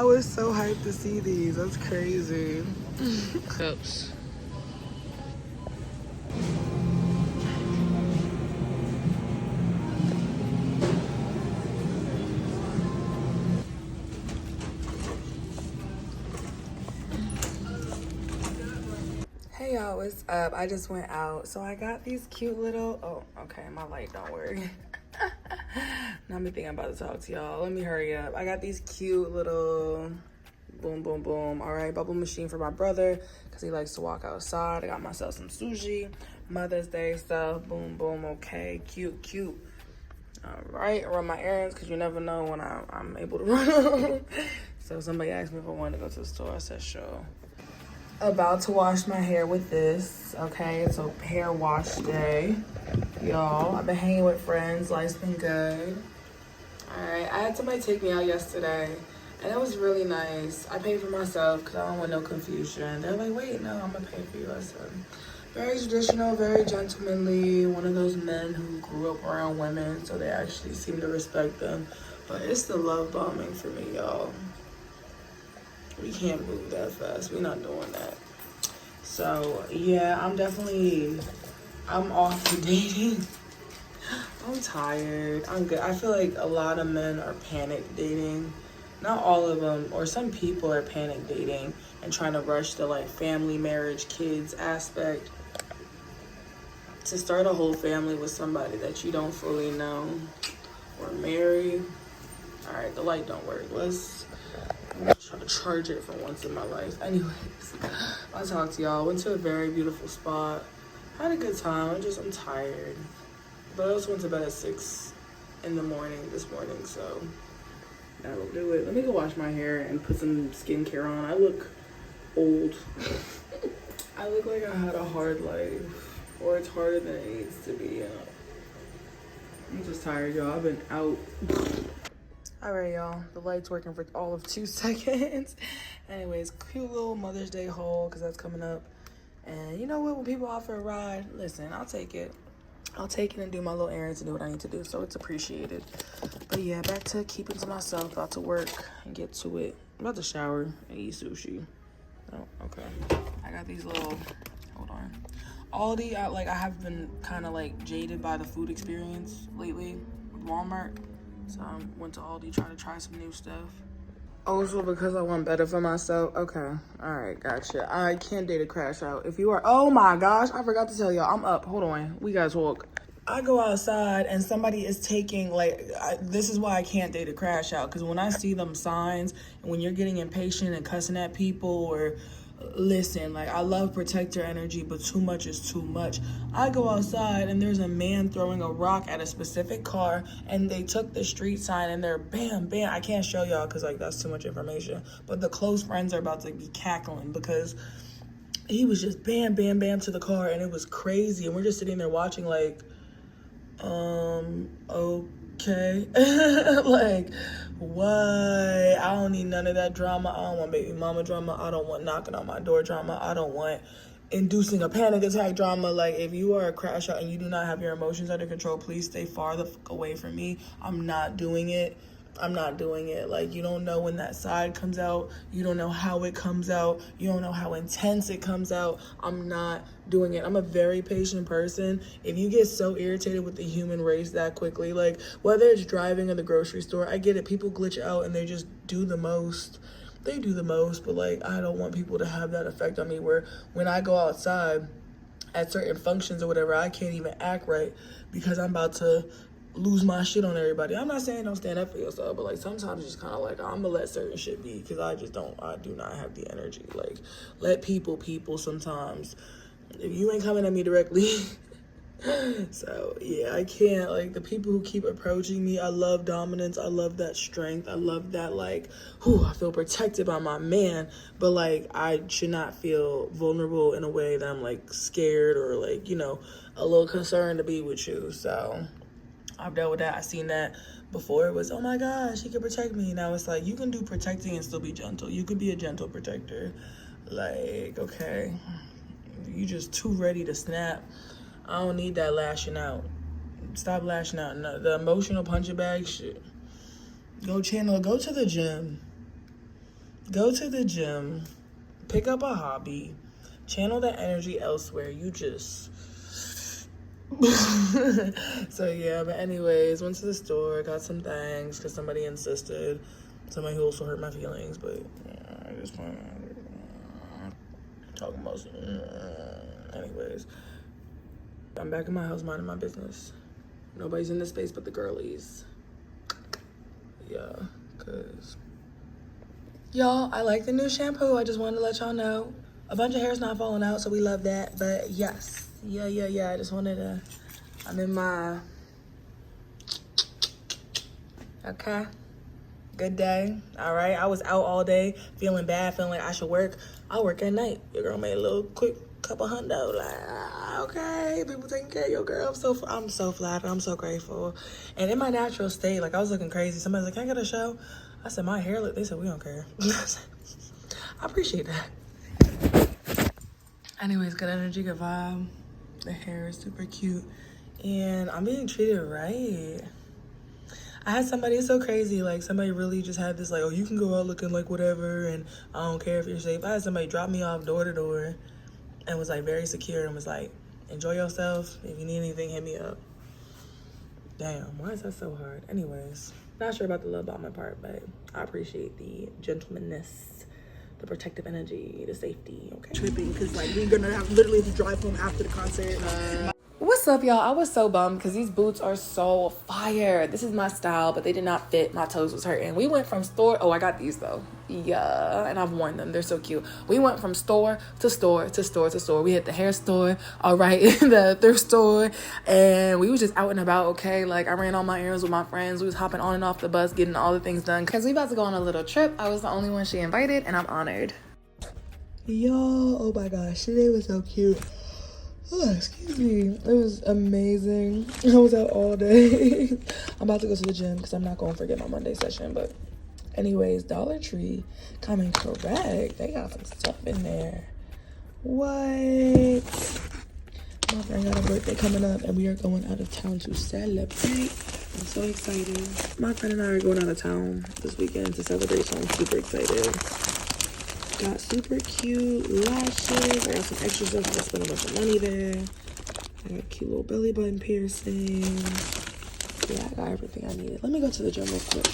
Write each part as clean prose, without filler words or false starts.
was so hyped to see these. That's crazy. Oops. Hey y'all, what's up? I just went out, so I got these cute little, oh, okay, my light don't work. Now me thinking I'm about to talk to y'all. Let me hurry up. I got these cute little boom, boom, boom. All right, bubble machine for my brother, because he likes to walk outside. I got myself some sushi, Mother's Day stuff, boom, boom, okay, cute, cute. All right, run my errands, because you never know when I'm able to run. So somebody asked me if I wanted to go to the store. I said, sure. About to wash my hair with this, okay? It's a hair wash day, y'all. I've been hanging with friends. Life's been good. All right, I had somebody take me out yesterday, and it was really nice. I paid for myself because I don't want no confusion. They're like, wait, no, I'm gonna pay for you. I said, very traditional, very gentlemanly, one of those men who grew up around women, so they actually seem to respect them. But it's the love bombing for me, y'all. We can't move that fast. We're not doing that. So, yeah, I'm off to dating. I'm tired. I'm good. I feel like a lot of men are panic dating. Not all of them, or some people are panic dating and trying to rush the like family, marriage, kids aspect. To start a whole family with somebody that you don't fully know or marry. All right, the light don't work. I'm gonna try to charge it for once in my life. Anyways, I'll talk to y'all. Went to a very beautiful spot. Had a good time. I'm tired. But I also went to bed at 6 in the morning this morning, so that'll do it. Let me go wash my hair and put some skincare on. I look old. I look like I had a hard life, or it's harder than it needs to be, you know. I'm just tired, y'all. I've been out. All right, y'all. The light's working for all of 2 seconds. Anyways, cute little Mother's Day haul, because that's coming up. And you know what? When people offer a ride, listen, I'll take it. I'll take it and do my little errands and do what I need to do, so it's appreciated. But yeah, back to keeping to myself, about to work and get to it. I'm about to shower and eat sushi. Oh, okay. I got these little, hold on. Aldi, I have been kind of like jaded by the food experience lately with Walmart. So I went to Aldi trying to try some new stuff. Also because I want better for myself. Okay. All right. Gotcha. I can't date a crash out. If you are, oh my gosh, I forgot to tell y'all. I'm up. Hold on. We gotta talk. I go outside and somebody is taking this is why I can't date a crash out. Because when I see them signs and when you're getting impatient and cussing at people or listen, like I love protector energy, but too much is too much. I go outside and there's a man throwing a rock at a specific car and they took the street sign and they're bam, bam. I can't show y'all because like that's too much information. But the close friends are about to be cackling because he was just bam, bam, bam to the car and it was crazy. And we're just sitting there watching like, okay. Like, what? I don't need none of that drama. I don't want baby mama drama. I don't want knocking on my door drama. I don't want inducing a panic attack drama. Like, if you are a crash out and you do not have your emotions under control, please stay far the fuck away from me. I'm not doing it. Like, you don't know when that side comes out. You don't know how it comes out. You don't know how intense it comes out. I'm not doing it. I'm a very patient person. If you get so irritated with the human race that quickly, like whether it's driving in the grocery store, I get it. People glitch out and they just do the most. They do the most, but like, I don't want people to have that effect on me where when I go outside at certain functions or whatever, I can't even act right because I'm about to lose my shit on everybody. I'm not saying don't stand up for yourself, but like sometimes it's just kind of like I'm gonna let certain shit be because I do not have the energy. Like, let people sometimes. If you ain't coming at me directly. So yeah, I can't, like the people who keep approaching me, I love dominance, I love that strength, I love that like, I feel protected by my man, but like I should not feel vulnerable in a way that I'm like scared or like, a little concerned to be with you. So I've dealt with that. I've seen that before. It was, oh my gosh, he can protect me. Now it's like, you can do protecting and still be gentle. You could be a gentle protector. Like, okay, you just too ready to snap. I don't need that lashing out. Stop lashing out. No, the emotional punching bag shit. Go to the gym. Go to the gym, pick up a hobby, channel that energy elsewhere. You just so yeah, but anyways, went to the store, got some things because somebody insisted. Somebody who also hurt my feelings, but yeah, I just want to talk about some. Anyways, I'm back in my house minding my business. Nobody's in this space but the girlies. Yeah, cause y'all, I like the new shampoo. I just wanted to let y'all know. A bunch of hair's not falling out, so we love that. But yes. Yeah. I just wanted to, I'm in my, okay. Good day. All right. I was out all day feeling bad, feeling like I should work. I work at night. Your girl made a little quick couple hundo. Like, okay, people taking care of your girl. I'm so flattered. I'm so grateful. And in my natural state, like I was looking crazy. Somebody's like, can I get a show? I said, my hair look, they said, we don't care. I appreciate that. Anyways, good energy, good vibe. The hair is super cute. And I'm being treated right. I had somebody, it's so crazy, like somebody really just had this like, oh, you can go out looking like whatever and I don't care if you're safe. I had somebody drop me off door to door and was like very secure and was like, enjoy yourself. If you need anything, hit me up. Damn, why is that so hard? Anyways, not sure about the love bombing part, but I appreciate the gentlemanness, the protective energy, the safety, okay? Tripping, because like we're gonna have literally to drive home after the concert. What's up, y'all? I was so bummed because these boots are so fire. This is my style, but they did not fit. My toes was hurting. We went from store. Oh, I got these though. Yeah, and I've worn them. They're so cute. We went from store to store to store to store. We hit the hair store, all right, the thrift store, and we was just out and about, okay? Like, I ran all my errands with my friends. We was hopping on and off the bus, getting all the things done. Because we about to go on a little trip. I was the only one she invited, and I'm honored. Yo, oh my gosh, today was so cute. Oh, excuse me. It was amazing. I was out all day. I'm about to go to the gym because I'm not going to forget my Monday session. But anyways, Dollar Tree coming correct. They got some stuff in there. What? My friend got a birthday coming up and we are going out of town to celebrate. I'm so excited. My friend and I are going out of town this weekend to celebrate, so I'm super excited. Got super cute lashes. I got some extra stuff. I spent a bunch of money there. I got a cute little belly button piercing. Yeah, I got everything I needed. Let me go to the gym real quick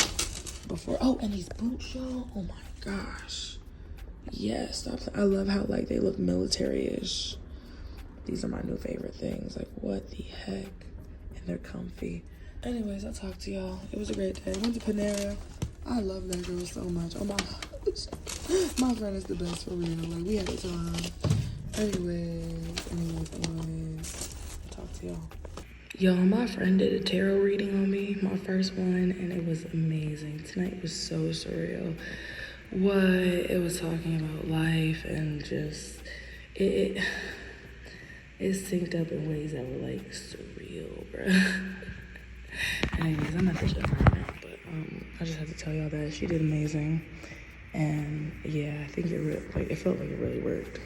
before. Oh, and these boots, y'all. Oh my gosh. Yes, I love how like they look military-ish. These are my new favorite things. Like, what the heck? And they're comfy. Anyways, I'll talk to y'all. It was a great day. Went to Panera. I love that girl so much. Oh my gosh. My friend is the best for real. Like, we had a time. Anyways. Talk to y'all. Y'all, my friend did a tarot reading on me, my first one, and it was amazing. Tonight was so surreal. It was talking about life and just it synced up in ways that were like surreal, bruh. Anyways, I'm at the gym right now, but I just had to tell y'all that she did amazing, and yeah, I think it felt like it really worked.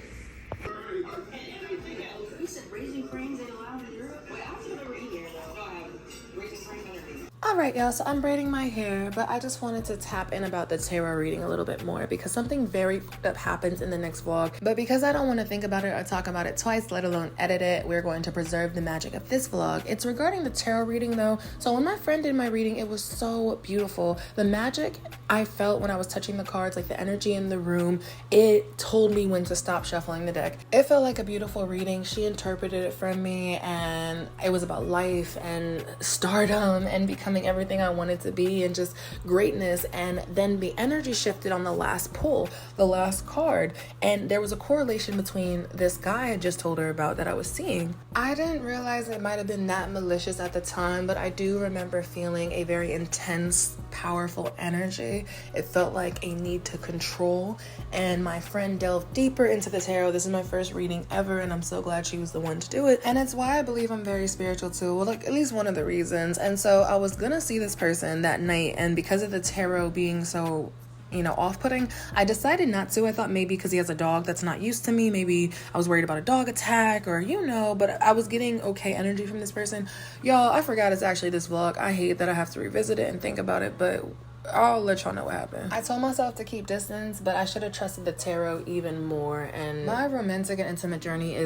You said Raising Frames ain't allowed in Europe? Wait, I don't know they were in here though. Raising Frames underneath. Alright, y'all, so I'm braiding my hair, but I just wanted to tap in about the tarot reading a little bit more because something very fucked up happens in the next vlog. But because I don't want to think about it or talk about it twice, let alone edit it, we're going to preserve the magic of this vlog. It's regarding the tarot reading though. So when my friend did my reading, it was so beautiful. The magic I felt when I was touching the cards, like the energy in the room, it told me when to stop shuffling the deck. It felt like a beautiful reading. She interpreted it for me, and it was about life and stardom and becoming everything I wanted to be and just greatness. And then the energy shifted on the last pull, the last card, and there was a correlation between this guy I just told her about that I was seeing. I didn't realize it might have been that malicious at the time, but I do remember feeling a very intense, powerful energy. It felt like a need to control, and my friend delved deeper into the tarot. This is my first reading ever, and I'm so glad she was the one to do it, and it's why I believe I'm very spiritual too. Well, like, at least one of the reasons. And so I was gonna see this person that night, and because of the tarot being so, you know, off-putting, I decided not to. I thought maybe because he has a dog that's not used to me, maybe I was worried about a dog attack or, you know, but I was getting okay energy from this person. Y'all, I forgot it's actually this vlog. I hate that I have to revisit it and think about it, but I'll let y'all know what happened. I told myself to keep distance, but I should have trusted the tarot even more. And my romantic and intimate journey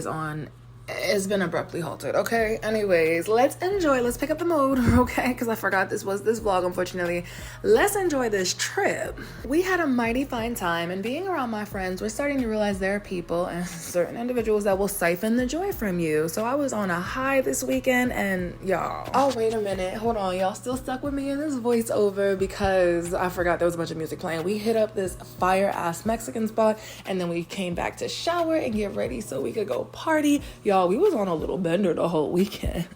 it's been abruptly halted, okay? Anyways, let's pick up the mood, okay? Because I forgot this was this vlog, unfortunately. Let's enjoy this trip. We had a mighty fine time, and being around my friends, we're starting to realize there are people and certain individuals that will siphon the joy from you. So I was on a high this weekend, and y'all. Oh, wait a minute. Hold on. Y'all still stuck with me in this voiceover because I forgot there was a bunch of music playing. We hit up this fire-ass Mexican spot, and then we came back to shower and get ready so we could go party. Y'all, we was on a little bender the whole weekend.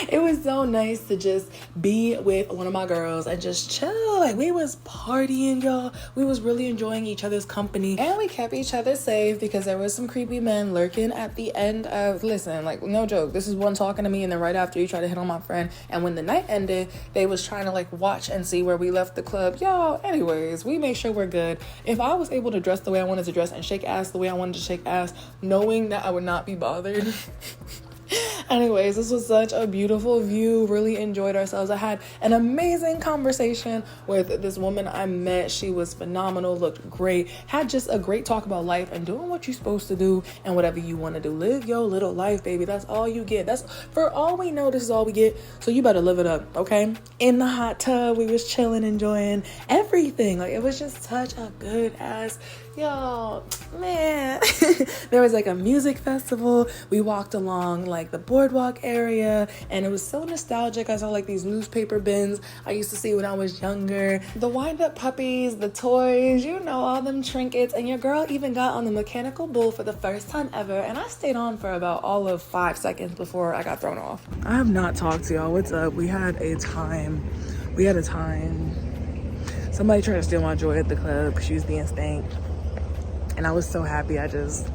It was so nice to just be with one of my girls and just chill. Like, we was partying, y'all. We was really enjoying each other's company, and we kept each other safe because there was some creepy men lurking at the end of, listen, like, no joke, this is one talking to me, and then right after he tried to hit on my friend, and when the night ended, they was trying to like watch and see where we left the club. Y'all, anyways, we make sure we're good. If I was able to dress the way I wanted to dress and shake ass the way I wanted to shake ass, knowing that I would not be bothered. Anyways, this was such a beautiful view. Really enjoyed ourselves. I had an amazing conversation with this woman I met. She was phenomenal, looked great, had just a great talk about life and doing what you're supposed to do and whatever you want to do. Live your little life, baby. That's all you get. That's, for all we know, this is all we get. So you better live it up, okay? In the hot tub, we was chilling, enjoying everything. Like, it was just such a good ass, y'all, man. There was like a music festival. We walked along like the boardwalk area, and it was so nostalgic. I saw like these newspaper bins I used to see when I was younger, the wind-up puppies, the toys, you know, all them trinkets. And your girl even got on the mechanical bull for the first time ever, and I stayed on for about all of 5 seconds before I got thrown off. I have not talked to y'all. What's up? We had a time. Somebody tried to steal my joy at the club because she was being stank, and I was so happy. I just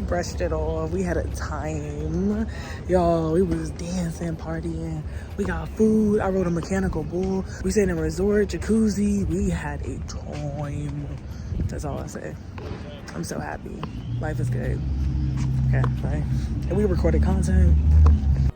brushed it off. We had a time, y'all. We was dancing, partying. We got food. I rode a mechanical bull. We stayed in a resort, jacuzzi. We had a time. That's all I say. I'm so happy. Life is good. Okay, bye. And we recorded content.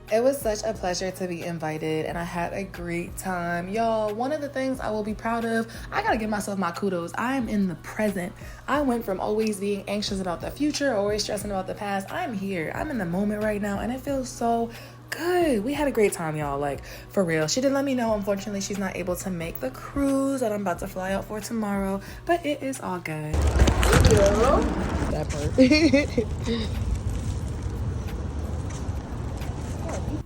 It was such a pleasure to be invited, and I had a great time. Y'all, one of the things I will be proud of, I gotta give myself my kudos. I am in the present. I went from always being anxious about the future, always stressing about the past. I'm here. I'm in the moment right now, and it feels so good. We had a great time, y'all, like, for real. She did let me know, unfortunately, she's not able to make the cruise that I'm about to fly out for tomorrow, but it is all good. That part.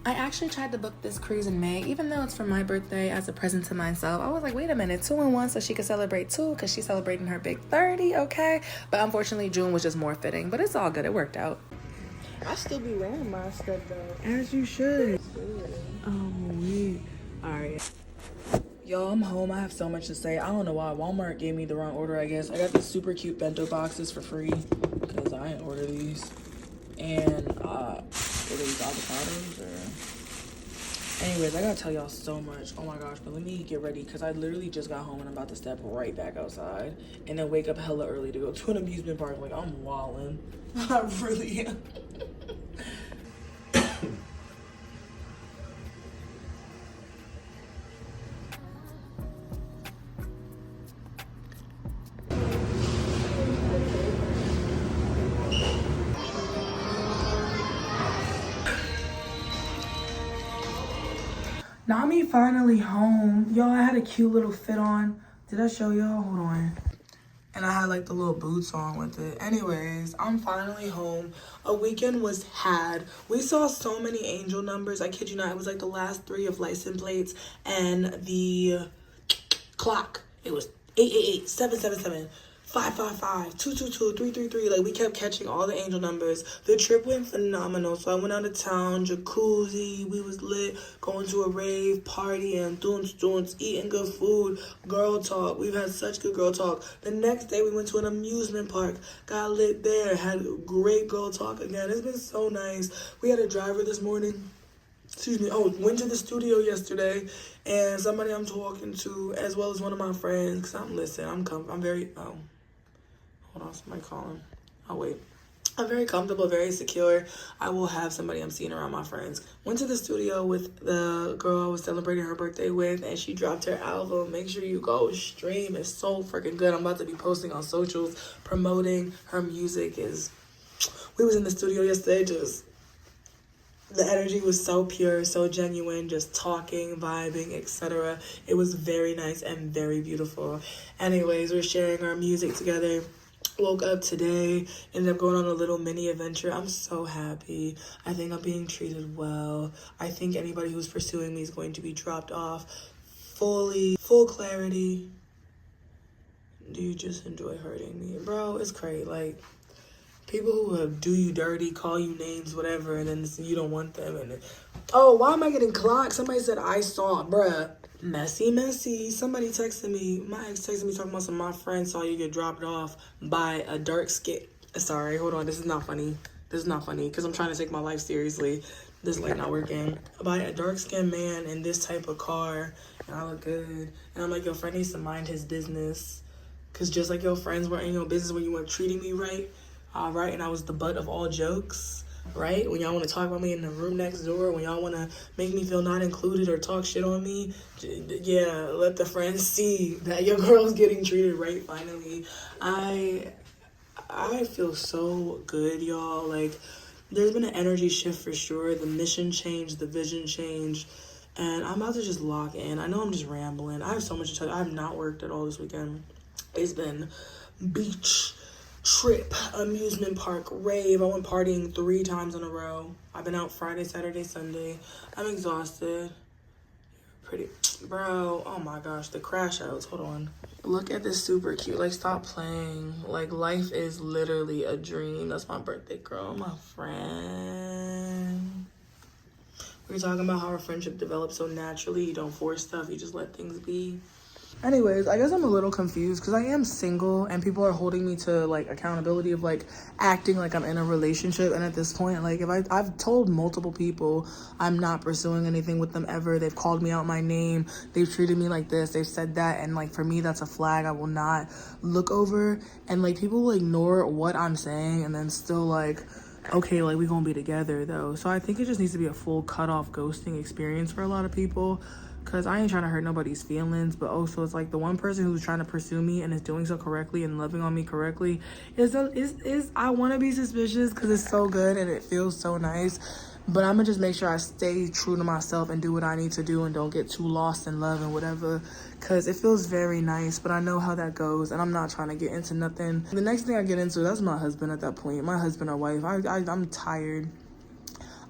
I actually tried to book this cruise in May, even though it's for my birthday, as a present to myself. I was like, wait a minute, 2 in 1, so she could celebrate 2 because she's celebrating her big 30, okay? But unfortunately, June was just more fitting, but it's all good. It worked out. I still be wearing my stuff though. As you should. Oh, we. All right. Y'all, I'm home. I have so much to say. I don't know why. Walmart gave me the wrong order, I guess. I got these super cute bento boxes for free because I didn't order these. And, were these avocados or? Anyways, I gotta tell y'all so much. Oh my gosh, but let me get ready because I literally just got home and I'm about to step right back outside and then wake up hella early to go to an amusement park. Like, I'm wildin'. I really am. Nami finally home. Y'all, I had a cute little fit on. Did I show y'all? Hold on. And I had like the little boots on with it. Anyways, I'm finally home. A weekend was had. We saw so many angel numbers. I kid you not. It was like the last 3 of license plates and the clock. It was 888, 777. 555, 222, 333. Like, we kept catching all the angel numbers. The trip went phenomenal. So I went out of town, jacuzzi, we was lit, going to a rave, partying, doing, eating good food, girl talk. We've had such good girl talk. The next day we went to an amusement park, got lit there, had great girl talk again. It's been so nice. We had a driver this morning. Went to the studio yesterday, and somebody I'm talking to, as well as one of my friends, because I'm very, hold on, somebody calling. I'll wait. I'm very comfortable, very secure. I will have somebody I'm seeing around my friends. Went to the studio with the girl I was celebrating her birthday with, and she dropped her album. Make sure you go stream. It's so freaking good. I'm about to be posting on socials, promoting her music. We was in the studio yesterday, just the energy was so pure, so genuine, just talking, vibing, etc. It was very nice and very beautiful. Anyways, we're sharing our music together. Woke up today, ended up going on a little mini adventure. I'm so happy. I think I'm being treated well. I think anybody who's pursuing me is going to be dropped off full clarity. Do you just enjoy hurting me? Bro, it's crazy. Like, people who have do you dirty, call you names, whatever, and then you don't want them. And oh, why am I getting clocked? Somebody said I saw, bruh. Messy. Somebody texted me. My ex texted me talking about some. My friend saw you get dropped off by a dark skin. Sorry, hold on. This is not funny. Because I'm trying to take my life seriously. This light not working. By a dark skinned man in this type of car, and I look good. And I'm like, your friend needs to mind his business. Because just like your friends weren't in your business when you weren't treating me right. All right, and I was the butt of all jokes, right? When y'all want to talk about me in the room next door, when y'all want to make me feel not included or talk shit on me, yeah, let the friends see that your girl's getting treated right finally. I feel so good, y'all. Like, there's been an energy shift for sure. The mission changed, the vision changed, and I'm about to just lock in. I know I'm just rambling. I have so much to tell you. I have not worked at all this weekend. It's been beach, trip, amusement park, rave. I went partying 3 times in a row. I've been out Friday, Saturday, Sunday. I'm exhausted. Bro, oh my gosh, the crash outs. Hold on. Look at this, super cute. Like, stop playing. Like, life is literally a dream. That's my birthday girl, my friend. We were talking about how our friendship develops so naturally. You don't force stuff, you just let things be. Anyways, I guess I'm a little confused because I am single and people are holding me to like accountability of like acting like I'm in a relationship. And at this point, like, if I've told multiple people I'm not pursuing anything with them ever. They've called me out my name. They've treated me like this. They've said that. And like, for me, that's a flag I will not look over. And like, people will ignore what I'm saying and then still like, okay, like, we gonna be together though. So I think it just needs to be a full cutoff ghosting experience for a lot of people. Because I ain't trying to hurt nobody's feelings, but also it's like the one person who's trying to pursue me and is doing so correctly and loving on me correctly is I want to be suspicious because it's so good and it feels so nice. But I'm going to just make sure I stay true to myself and do what I need to do and don't get too lost in love and whatever, because it feels very nice, but I know how that goes and I'm not trying to get into nothing. The next thing I get into, that's my husband at that point, my husband or wife.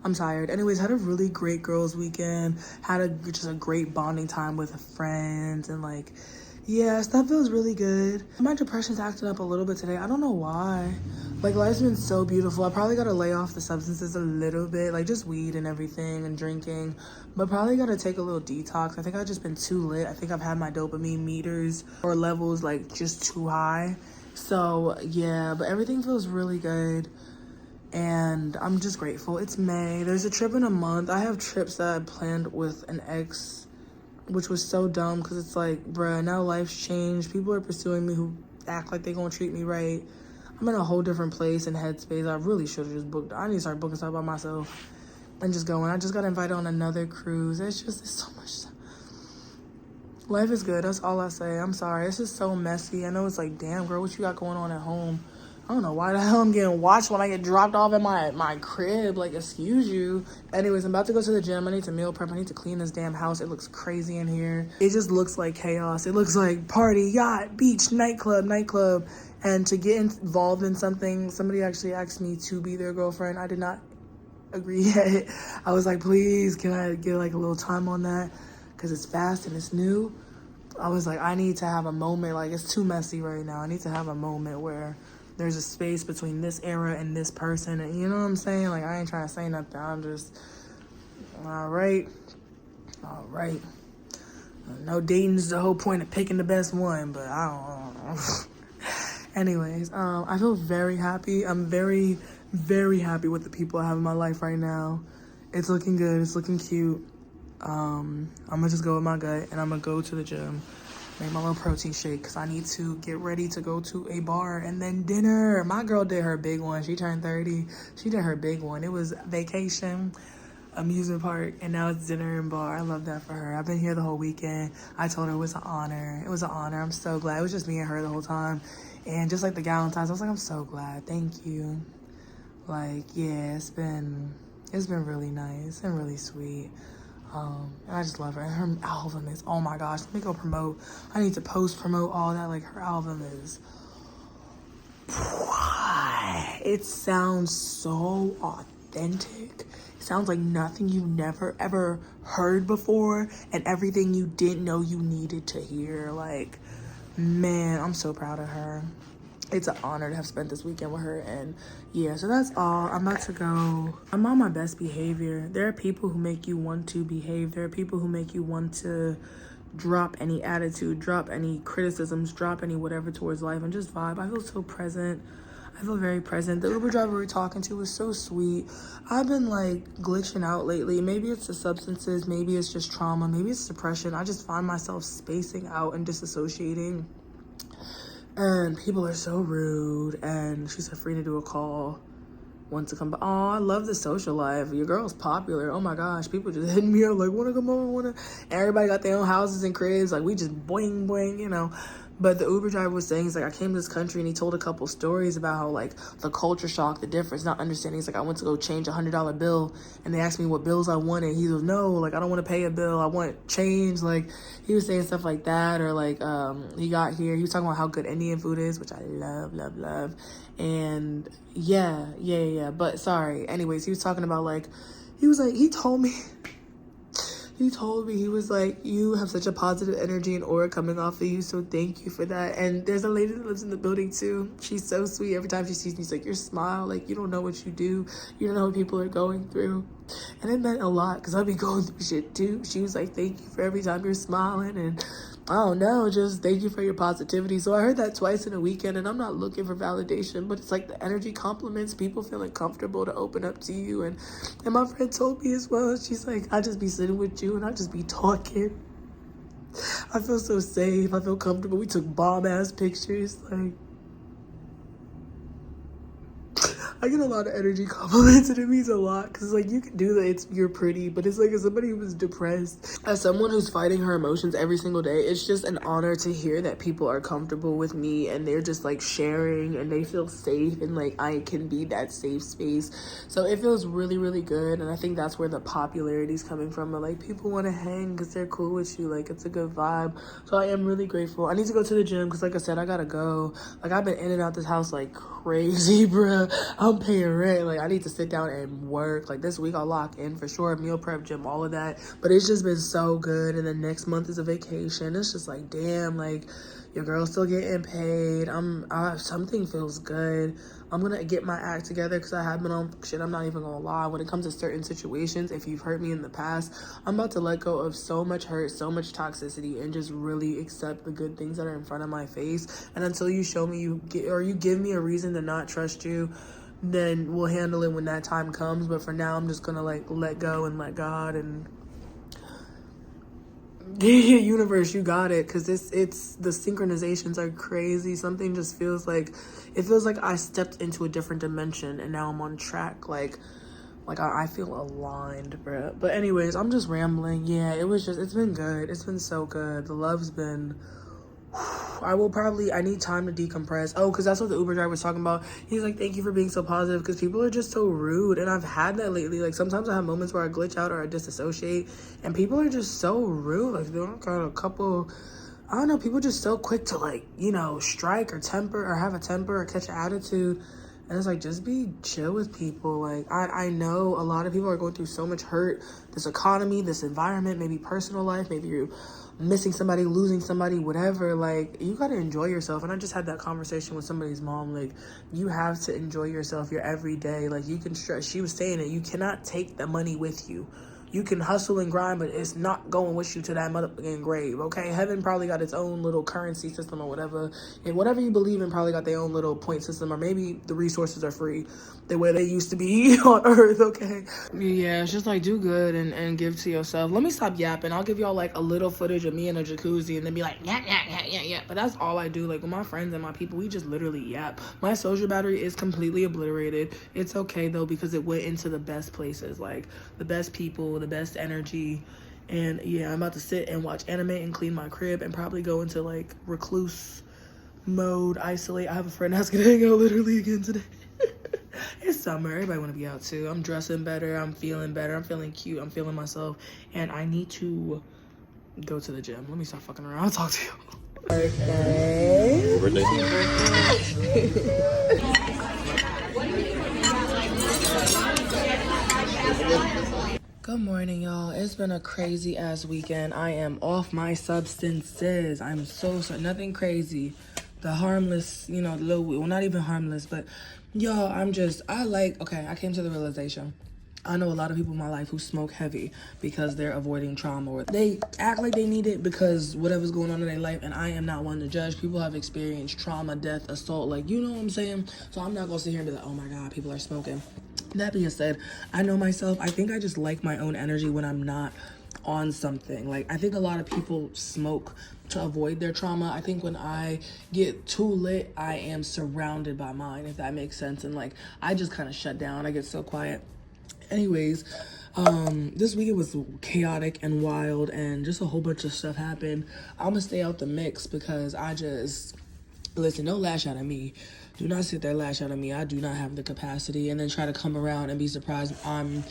I'm tired. Anyways, had a really great girls weekend. Had just a great bonding time with friends and like, yeah, stuff feels really good. My depression's acting up a little bit today. I don't know why. Like, life's been so beautiful. I probably gotta lay off the substances a little bit, like just weed and everything and drinking, but probably gotta take a little detox. I think I've just been too lit. I think I've had my dopamine meters or levels like just too high. So yeah, but everything feels really good. And I'm just grateful. It's May. There's a trip in a month. I have trips that I planned with an ex, which was so dumb because it's like, bruh, now life's changed. People are pursuing me who act like they gonna treat me right. I'm in a whole different place and headspace. I really should have just booked. I need to start booking stuff by myself and just going. I just got invited on another cruise. It's so much stuff. Life is good. That's all I say. I'm sorry. It's just so messy. I know it's like, damn, girl, what you got going on at home? I don't know why the hell I'm getting watched when I get dropped off at my crib. Like, excuse you. Anyways, I'm about to go to the gym. I need to meal prep. I need to clean this damn house. It looks crazy in here. It just looks like chaos. It looks like party, yacht, beach, nightclub. And to get involved in something, somebody actually asked me to be their girlfriend. I did not agree yet. I was like, please, can I get like a little time on that? Because it's fast and it's new. I was like, I need to have a moment. Like, it's too messy right now. I need to have a moment where there's a space between this era and this person. And you know what I'm saying? Like, I ain't trying to say nothing. I'm just, all right. No, dating is the whole point of picking the best one, but I don't know. Anyways, I feel very happy. I'm very, very happy with the people I have in my life right now. It's looking good. It's looking cute. I'm gonna just go with my gut and I'm gonna go to the gym. Made my little protein shake because I need to get ready to go to a bar and then dinner. My girl did her big one. She turned 30. She did her big one. It was vacation, amusement park, and now it's dinner and bar. I love that for her. I've been here the whole weekend. I told her it was an honor. It was an honor. I'm so glad. It was just me and her the whole time. And just like the Galentine's, I was like, I'm so glad. Thank you. Like, yeah, it's been really nice and really sweet. And I just love her. And her album is, oh my gosh, let me go promote. I need to post promote all that. Like, her album is, it sounds so authentic. It sounds like nothing you've never ever heard before and everything you didn't know you needed to hear. Like, man, I'm so proud of her. It's an honor to have spent this weekend with her. And yeah, so that's all. I'm about to go. I'm on my best behavior. There are people who make you want to behave. There are people who make you want to drop any attitude, drop any criticisms, drop any whatever towards life and just vibe. I feel so present. I feel very present. The Uber driver we were talking to was so sweet. I've been like glitching out lately. Maybe it's the substances, maybe it's just trauma, maybe it's depression. I just find myself spacing out and disassociating. And people are so rude. And she said free to do a call. Want to come by. Oh, I love the social life. Your girl's popular. Oh my gosh. People just hitting me up like, wanna come over, Everybody got their own houses and cribs. Like, we just boing, boing, you know. But the Uber driver was saying, he's like, I came to this country, and he told a couple stories about how, like, the culture shock, the difference, not understanding. He's like, I went to go change a $100 bill, and they asked me what bills I wanted. He goes, no, like, I don't want to pay a bill. I want change. Like, he was saying stuff like that. Or, like, he got here. He was talking about how good Indian food is, which I love, love, love. And, yeah. But, sorry. Anyways, he was talking about, like, he was like, he told me, he was like, you have such a positive energy and aura coming off of you, so thank you for that. And there's a lady that lives in the building too. She's so sweet. Every time she sees me, she's like, your smile, like, you don't know what you do. You don't know what people are going through. And it meant a lot because I'd be going through shit too. She was like, thank you for every time you're smiling, and I don't know, just thank you for your positivity. So I heard that twice in a weekend, and I'm not looking for validation, but it's like the energy compliments, people feeling comfortable to open up to you. And my friend told me as well, she's like, I just be sitting with you and I just be talking. I feel so safe. I feel comfortable. We took bomb-ass pictures. Like, I get a lot of energy compliments, and it means a lot because, like, you can do that. You're pretty, but it's like, as somebody who was depressed, as someone who's fighting her emotions every single day, it's just an honor to hear that people are comfortable with me and they're just like sharing and they feel safe, and like I can be that safe space. So it feels really, really good. And I think that's where the popularity is coming from. But like, people want to hang because they're cool with you. Like, it's a good vibe. So I am really grateful. I need to go to the gym because, like I said, I gotta go. Like, I've been in and out this house like crazy, bruh. I'm paying rent. Like, I need to sit down and work. Like, this week I'll lock in for sure. Meal prep, gym, all of that. But it's just been so good. And then next month is a vacation. It's just like, damn, like, your girl's still getting paid. Something feels good. I'm gonna get my act together because I have been on shit. I'm not even gonna lie. When it comes to certain situations, if you've hurt me in the past, I'm about to let go of so much hurt, so much toxicity, and just really accept the good things that are in front of my face. And until you show me you give me a reason to not trust you, then we'll handle it when that time comes. But for now, I'm just gonna like let go and let God and universe, you got it. Because it's the synchronizations are crazy. Something just feels like I stepped into a different dimension and now I'm on track. Like I feel aligned, bro. But anyways, I'm just rambling. Yeah, it's been good. It's been so good. The love's been, I need time to decompress. Oh, because that's what the Uber driver was talking about. He's like, thank you for being so positive, because people are just so rude. And I've had that lately. Like, sometimes I have moments where I glitch out or I disassociate, and people are just so rude. Like, they're got a couple, I don't know, people just so quick to, like, you know, strike or temper or have a temper or catch an attitude. And it's like, just be chill with people. Like, I know a lot of people are going through so much hurt. This economy, this environment, maybe personal life, maybe you're missing somebody, losing somebody, whatever. Like, you gotta enjoy yourself. And I just had that conversation with somebody's mom. Like, you have to enjoy yourself your every day. Like, you can stress. She was saying it. You cannot take the money with you. you can hustle and grind, but it's not going with you to that motherfucking grave, okay? Heaven probably got its own little currency system or whatever. And whatever you believe in probably got their own little point system, or maybe the resources are free the way they used to be on earth, okay? Yeah, it's just like do good and give to yourself. Let me stop yapping. I'll give y'all like a little footage of me in a jacuzzi and then be like, yeah. But that's all I do. Like with my friends and my people, we just literally yap. My social battery is completely obliterated. It's okay though, because it went into the best places, like the best people, the best energy. And yeah, I'm about to sit and watch anime and clean my crib and probably go into like recluse mode, isolate. I have a friend that's gonna hang out literally again today. It's summer, everybody want to be out too. I'm dressing better, I'm feeling better, I'm feeling cute, I'm feeling myself, and I need to go to the gym. Let me stop fucking around. I'll talk to you. Birthday. Good morning, y'all. It's been a crazy ass weekend. I am off my substances. I'm so sorry. Nothing crazy. The harmless, you know, well, not even harmless, but y'all, I came to the realization. I know a lot of people in my life who smoke heavy because they're avoiding trauma, or they act like they need it because whatever's going on in their life, and I am not one to judge. People have experienced trauma, death, assault, like, you know what I'm saying? So I'm not gonna sit here and be like, oh my God, people are smoking. That being said, I know myself. I think I just like my own energy when I'm not on something. Like, I think a lot of people smoke to avoid their trauma. I think when I get too lit, I am surrounded by mine, if that makes sense. And like, I just kind of shut down. I get so quiet. Anyways, this weekend was chaotic and wild, and just a whole bunch of stuff happened. I'm gonna stay out the mix because listen, don't lash out at me. Do not sit there lash out at me. I do not have the capacity, and then try to come around and be surprised I'm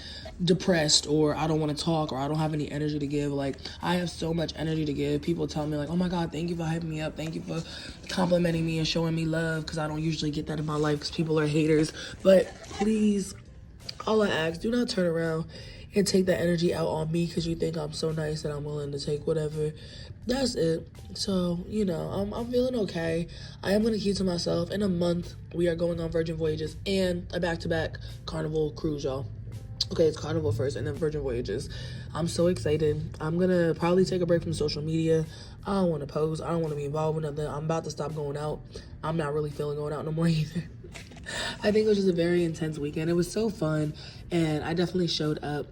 depressed, or I don't want to talk, or I don't have any energy to give. Like, I have so much energy to give. People tell me like, oh my God, thank you for hyping me up. Thank you for complimenting me and showing me love, because I don't usually get that in my life because people are haters. But please, all I ask, do not turn around and take that energy out on me because you think I'm so nice that I'm willing to take whatever. That's it. So, you know, I'm feeling okay. I am going to keep to myself. In a month, we are going on Virgin Voyages and a back-to-back Carnival cruise, y'all. Okay, it's Carnival first and then Virgin Voyages. I'm so excited. I'm going to probably take a break from social media. I don't want to post. I don't want to be involved with nothing. I'm about to stop going out. I'm not really feeling going out no more either. I think it was just a very intense weekend. It was so fun, and I definitely showed up.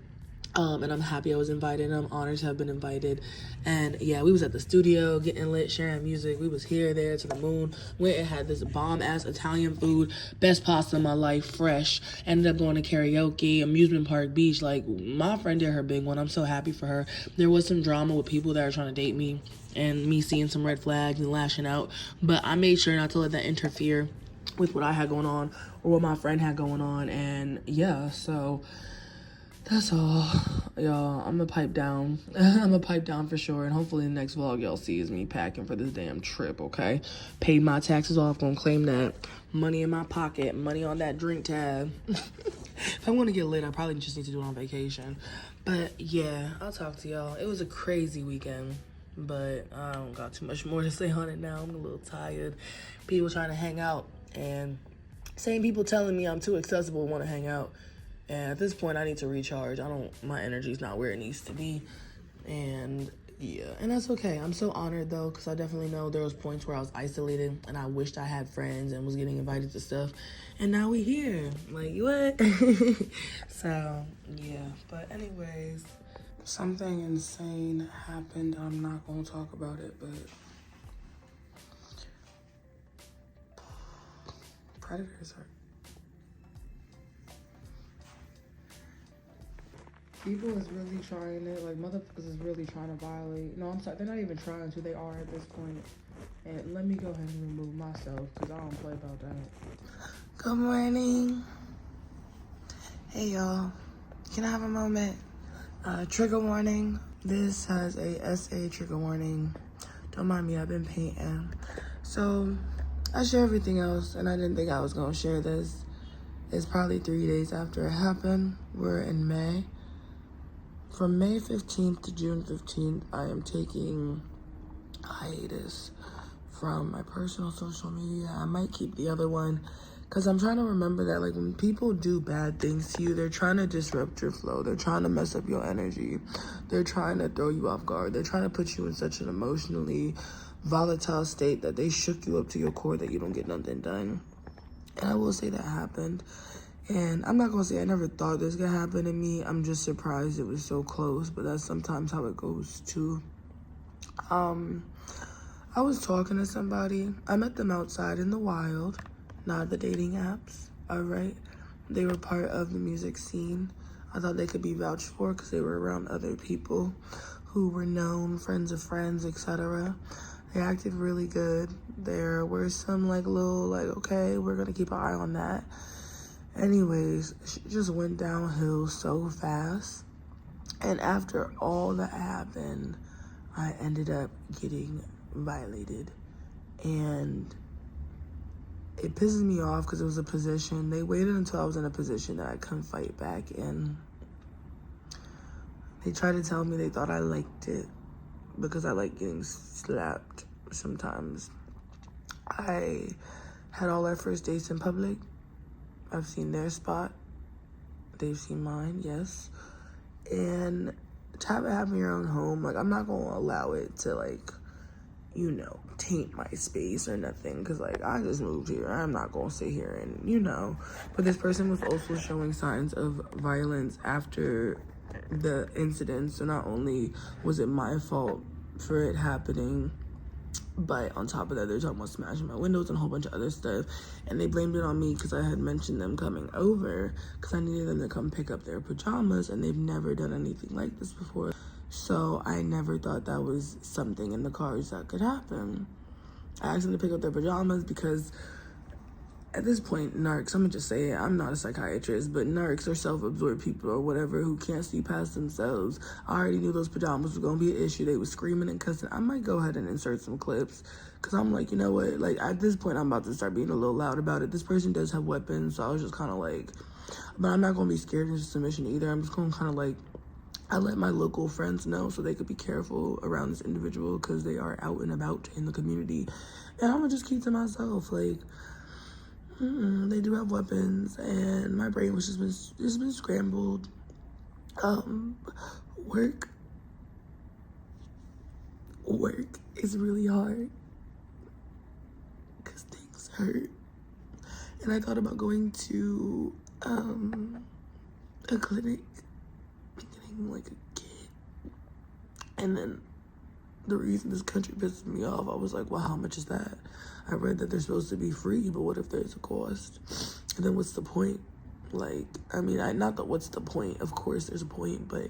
And I'm happy I was invited, and I'm honored to have been invited. And yeah, we was at the studio getting lit, sharing music. We was here, there, to the moon. Went and had this bomb-ass Italian food, best pasta in my life, fresh. Ended up going to karaoke, amusement park, beach. Like, my friend did her big one. I'm so happy for her. There was some drama with people that are trying to date me, and me seeing some red flags and lashing out. But I made sure not to let that interfere with what I had going on or what my friend had going on. And yeah, so that's all, y'all. I'm gonna pipe down. I'm gonna pipe down for sure. And hopefully the next vlog y'all see is me packing for this damn trip, okay? Paid my taxes off. Gonna claim that money in my pocket. Money on that drink tab. If I want to get lit, I probably just need to do it on vacation. But yeah, I'll talk to y'all. It was a crazy weekend, but I don't got too much more to say on it now. I'm a little tired. People trying to hang out, and same people telling me I'm too accessible and want to hang out. And at this point, I need to recharge. My energy's not where it needs to be. And yeah, and that's okay. I'm so honored though, because I definitely know there was points where I was isolated and I wished I had friends and was getting invited to stuff. And now we here. Like, what? So yeah, but anyways, something insane happened. I'm not gonna talk about it, but predators are. People is really trying it, like motherfuckers is really trying to violate. No, I'm sorry, they're not even trying to, they are at this point. And let me go ahead and remove myself, because I don't play about that. Good morning. Hey y'all, can I have a moment? Trigger warning. This has a SA trigger warning. Don't mind me, I've been painting. So, I share everything else, and I didn't think I was gonna share this. It's probably 3 days after it happened. We're in May. From May 15th to June 15th, I am taking hiatus from my personal social media. I might keep the other one Because I'm trying to remember that, like, when people do bad things to you, they're trying to disrupt your flow. They're trying to mess up your energy. They're trying to throw you off guard. They're trying to put you in such an emotionally volatile state that they shook you up to your core that you don't get nothing done. And I will say that happened. And I'm not going to say I never thought this could happen to me. I'm just surprised it was so close. But that's sometimes how it goes, too. I was talking to somebody. I met them outside in the wild. Not the dating apps, all right? They were part of the music scene. I thought they could be vouched for because they were around other people who were known, friends of friends, etc. They acted really good. There were some okay, we're gonna keep an eye on that. Anyways, she just went downhill so fast. And after all that happened, I ended up getting violated. And it pisses me off because it was a position. They waited until I was in a position that I couldn't fight back in. They tried to tell me they thought I liked it because I like getting slapped sometimes. I had all our first dates in public. I've seen their spot. They've seen mine, yes. And to have it happen in your own home, like, I'm not going to allow it to, like, you know, taint my space or nothing, because, like, I just moved here. I'm not gonna sit here and, you know. But this person was also showing signs of violence after the incident. So not only was it my fault for it happening, but on top of that, they're talking about smashing my windows and a whole bunch of other stuff. And they blamed it on me because I had mentioned them coming over because I needed them to come pick up their pajamas, and they've never done anything like this before. So I never thought that was something in the cards that could happen. I asked them to pick up their pajamas because at this point, narcs, I'm gonna just say it, I'm not a psychiatrist, but narcs are self-absorbed people or whatever who can't see past themselves. I already knew those pajamas were gonna be an issue. They were screaming and cussing. I might go ahead and insert some clips because I'm like, you know what? Like, at this point, I'm about to start being a little loud about it. This person does have weapons, so I was just kind of like, but I'm not gonna be scared into submission either. I'm just gonna kind of like, I let my local friends know so they could be careful around this individual because they are out and about in the community. And I'm gonna just keep to myself. Like, they do have weapons, and my brain was just been scrambled. Work is really hard because things hurt. And I thought about going to a clinic, like a kid. And then the reason this country pisses me off, I was like, well, how much is that? I read that they're supposed to be free, but what if there's a cost? And then what's the point? Like, I mean, not that what's the point, of course there's a point, but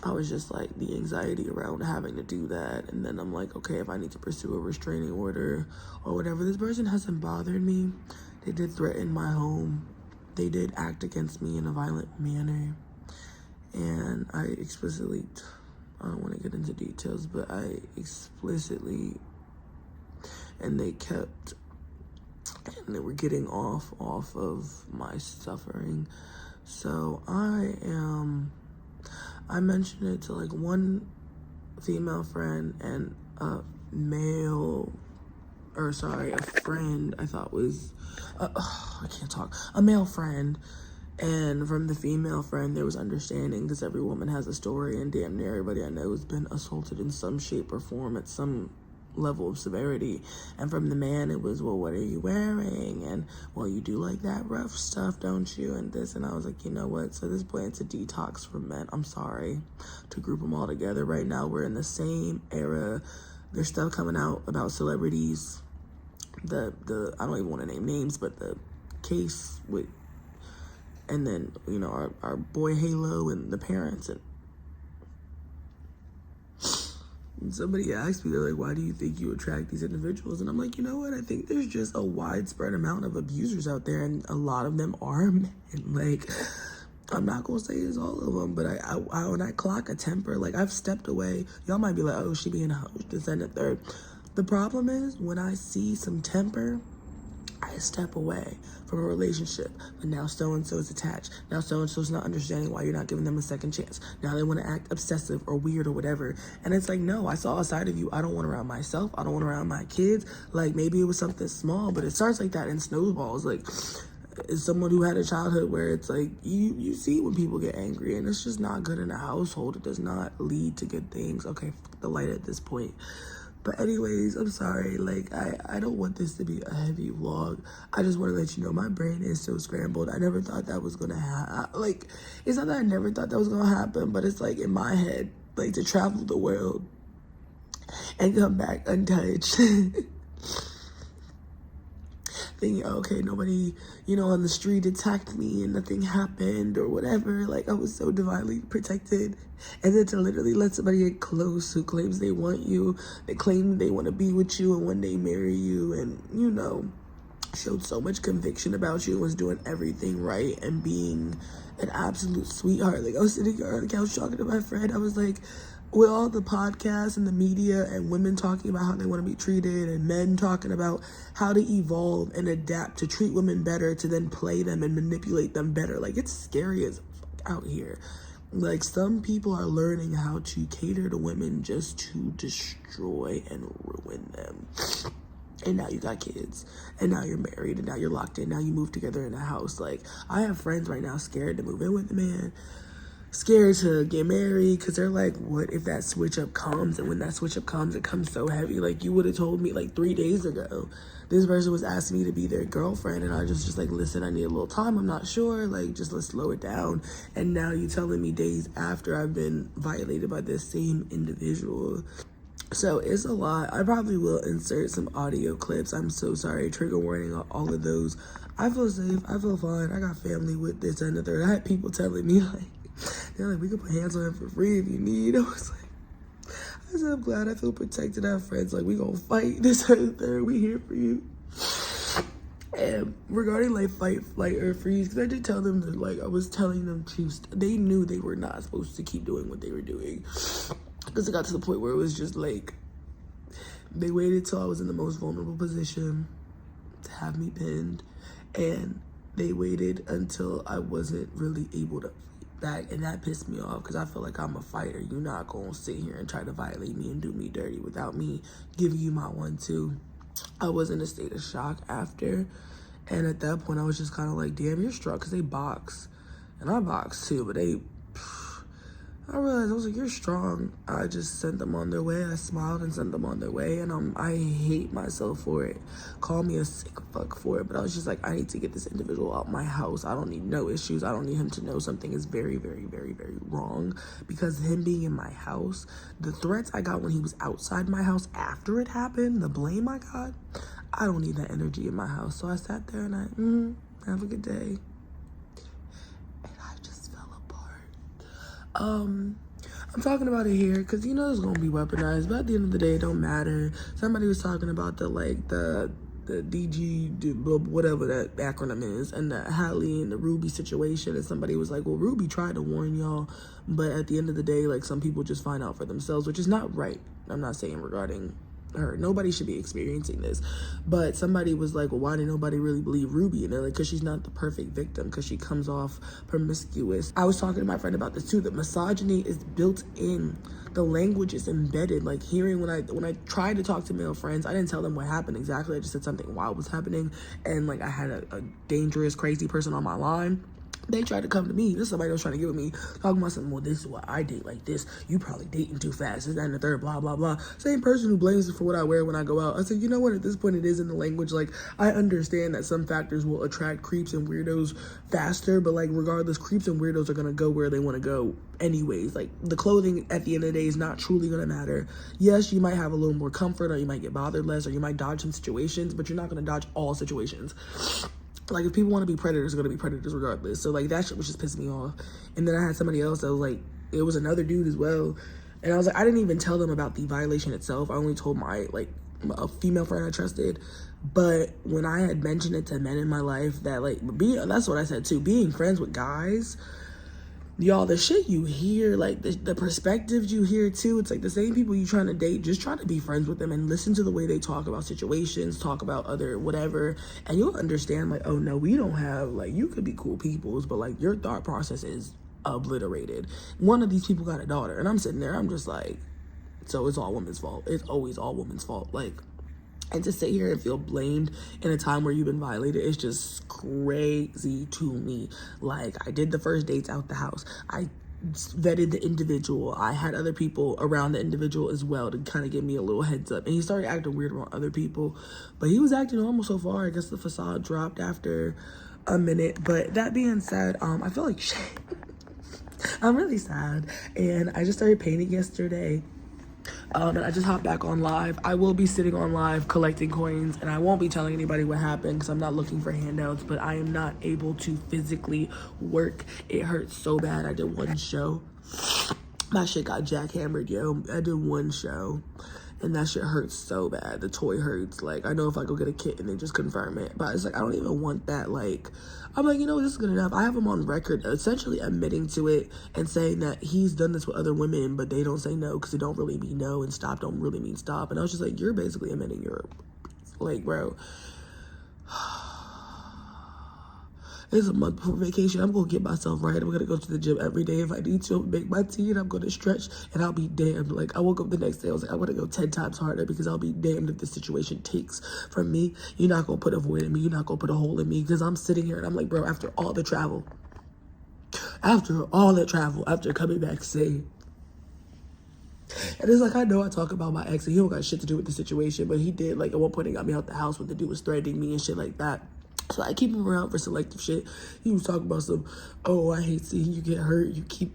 I was just like, the anxiety around having to do that. And then I'm like, okay, if I need to pursue a restraining order or whatever, this person hasn't bothered me. They did threaten my home. They did act against me in a violent manner. And I explicitly, I don't want to get into details, but I explicitly, and they kept, and they were getting off of my suffering. So I mentioned it to like one female friend and a friend I thought was, I can't talk, a male friend. And from the female friend, there was understanding because every woman has a story, and damn near everybody I know has been assaulted in some shape or form at some level of severity. And from the man, it was, well, what are you wearing? And, well, you do like that rough stuff, don't you? And this, and I was like, you know what? So this point, it's a detox for men. I'm sorry to group them all together. Right now, we're in the same era. There's stuff coming out about celebrities. I don't even want to name names, but the case with, and then, you know, our boy Halo and the parents. And somebody asked me, they're like, why do you think you attract these individuals? And I'm like, you know what? I think there's just a widespread amount of abusers out there, and a lot of them are men. Like, I'm not going to say it's all of them, but I when I clock a temper, like, I've stepped away. Y'all might be like, oh, she being a hoe, this and the third. The problem is, when I see some temper, I step away from a relationship, but now so-and-so is attached. Now so-and-so's not understanding why you're not giving them a second chance. Now they want to act obsessive or weird or whatever. And it's like, no, I saw a side of you I don't want around myself. I don't want around my kids. Like, maybe it was something small, but it starts like that and snowballs. Like, as someone who had a childhood where it's like, you see when people get angry, and it's just not good in a household. It does not lead to good things. Okay, fuck the light at this point. But anyways, I'm sorry. Like, I don't want this to be a heavy vlog. I just want to let you know my brain is so scrambled. I never thought that was going to happen. Like, it's not that I never thought that was going to happen, but it's like in my head, like, to travel the world and come back untouched. Thinking, okay, nobody, on the street attacked me and nothing happened or whatever. Like, I was so divinely protected. And then to literally let somebody get close who claims they want you, they claim they want to be with you and one day marry you, and, showed so much conviction about you and was doing everything right and being an absolute sweetheart. Like, I was sitting on the couch talking to my friend. I was like, with all the podcasts and the media and women talking about how they want to be treated and men talking about how to evolve and adapt to treat women better, to then play them and manipulate them better. Like, it's scary as fuck out here. Like, some people are learning how to cater to women just to destroy and ruin them. And now you got kids, and now you're married, and now you're locked in, now you move together in a house. Like, I have friends right now scared to move in with the man, scared to get married, because they're like, what if that switch up comes? And when that switch up comes, it comes so heavy. Like, you would have told me like 3 days ago this person was asking me to be their girlfriend, and I just like, listen, I need a little time, I'm not sure, like, just let's slow it down. And now you telling me days after I've been violated by this same individual. So it's a lot. I probably will insert some audio clips. I'm so sorry. Trigger warning on all of those. I feel safe. I feel fine. I got family with this and the third. I had people telling me, like, they're like, we can put hands on him for free if you need. I said, I'm glad I feel protected. I have friends like, we gonna fight this and the third. We here for you. And regarding like fight, flight, or freeze, because I did tell them that, like, I was telling them to, they knew they were not supposed to keep doing what they were doing. Because it got to the point where it was just like, they waited till I was in the most vulnerable position to have me pinned. And they waited until I wasn't really able to fight back. And that pissed me off, because I feel like I'm a fighter. You're not going to sit here and try to violate me and do me dirty without me giving you my 1-2. I was in a state of shock after. And at that point, I was just kind of like, damn, you're strong, because they box. And I box too, but I realized, I was like, you're strong. I just sent them on their way. I smiled and sent them on their way. And I hate myself for it. Call me a sick fuck for it. But I was just like, I need to get this individual out my house. I don't need no issues. I don't need him to know something is very, very, very, very wrong. Because him being in my house, the threats I got when he was outside my house after it happened, the blame I got, I don't need that energy in my house. So I sat there and have a good day. I'm talking about it here because it's gonna be weaponized, but at the end of the day, it don't matter. Somebody was talking about the DG, whatever that acronym is, and the Hallie and the Ruby situation, and somebody was like, well, Ruby tried to warn y'all, but at the end of the day, like, some people just find out for themselves, which is not right. I'm not saying regarding her, nobody should be experiencing this, but somebody was like, well, why did nobody really believe Ruby? And they're like, because she's not the perfect victim, because she comes off promiscuous. I was talking to my friend about this too. The misogyny is built in, the language is embedded. Like, hearing when I tried to talk to male friends, I didn't tell them what happened exactly. I just said something wild was happening, and like, I had a dangerous, crazy person on my line. They tried to come to me. This is somebody else trying to get with me, talking about something, well, this is what I date like this. You probably dating too fast. This, that, and the third, blah, blah, blah. Same person who blames me for what I wear when I go out. I said, you know what? At this point, it is in the language. Like, I understand that some factors will attract creeps and weirdos faster, but like, regardless, creeps and weirdos are going to go where they want to go anyways. Like, the clothing at the end of the day is not truly going to matter. Yes, you might have a little more comfort, or you might get bothered less, or you might dodge some situations, but you're not going to dodge all situations. Like, if people want to be predators, they're going to be predators regardless. So, like, that shit was just pissing me off. And then I had somebody else that was like, it was another dude as well. And I was like, I didn't even tell them about the violation itself. I only told my, like, a female friend I trusted. But when I had mentioned it to men in my life, that, like, that's what I said too. Being friends with guys, y'all, the shit you hear, like the perspectives you hear too, it's like the same people you trying to date, just try to be friends with them and listen to the way they talk about situations, talk about other whatever, and you'll understand like, oh no, we don't have, like, you could be cool peoples, but like your thought process is obliterated. One of these people got a daughter, and I'm sitting there, I'm just like, so it's all women's fault. It's always all women's fault. Like, and to sit here and feel blamed in a time where you've been violated is just crazy to me. Like, I did the first dates out the house. I vetted the individual. I had other people around the individual as well to kind of give me a little heads up. And he started acting weird around other people. But he was acting normal so far. I guess the facade dropped after a minute. But that being said, I feel like shit. I'm really sad. And I just started painting yesterday. And I just hopped back on live. I will be sitting on live collecting coins, and I won't be telling anybody what happened because I'm not looking for handouts, but I am not able to physically work. It hurts so bad. I did one show. My shit got jackhammered, yo. I did one show, and that shit hurts so bad. The toy hurts. Like, I know if I go get a kit and they just confirm it, but it's like, I don't even want that. Like, I'm like, you know, this is good enough. I have him on record essentially admitting to it and saying that he's done this with other women, but they don't say no because it don't really mean no, and stop don't really mean stop. And I was just like, you're basically admitting you're, like, bro. It's a month before vacation. I'm going to get myself right. I'm going to go to the gym every day if I need to. Make my tea, and I'm going to stretch, and I'll be damned. Like, I woke up the next day, I was like, I want to go 10 times harder because I'll be damned if the situation takes from me. You're not going to put a void in me. You're not going to put a hole in me because I'm sitting here, and I'm like, bro, after all the travel, after coming back safe. And it's like, I know I talk about my ex, and he don't got shit to do with the situation, but he did. Like, at one point, he got me out the house when the dude was threatening me and shit like that. So I keep him around for selective shit. He was talking about some, oh, I hate seeing you get hurt. You keep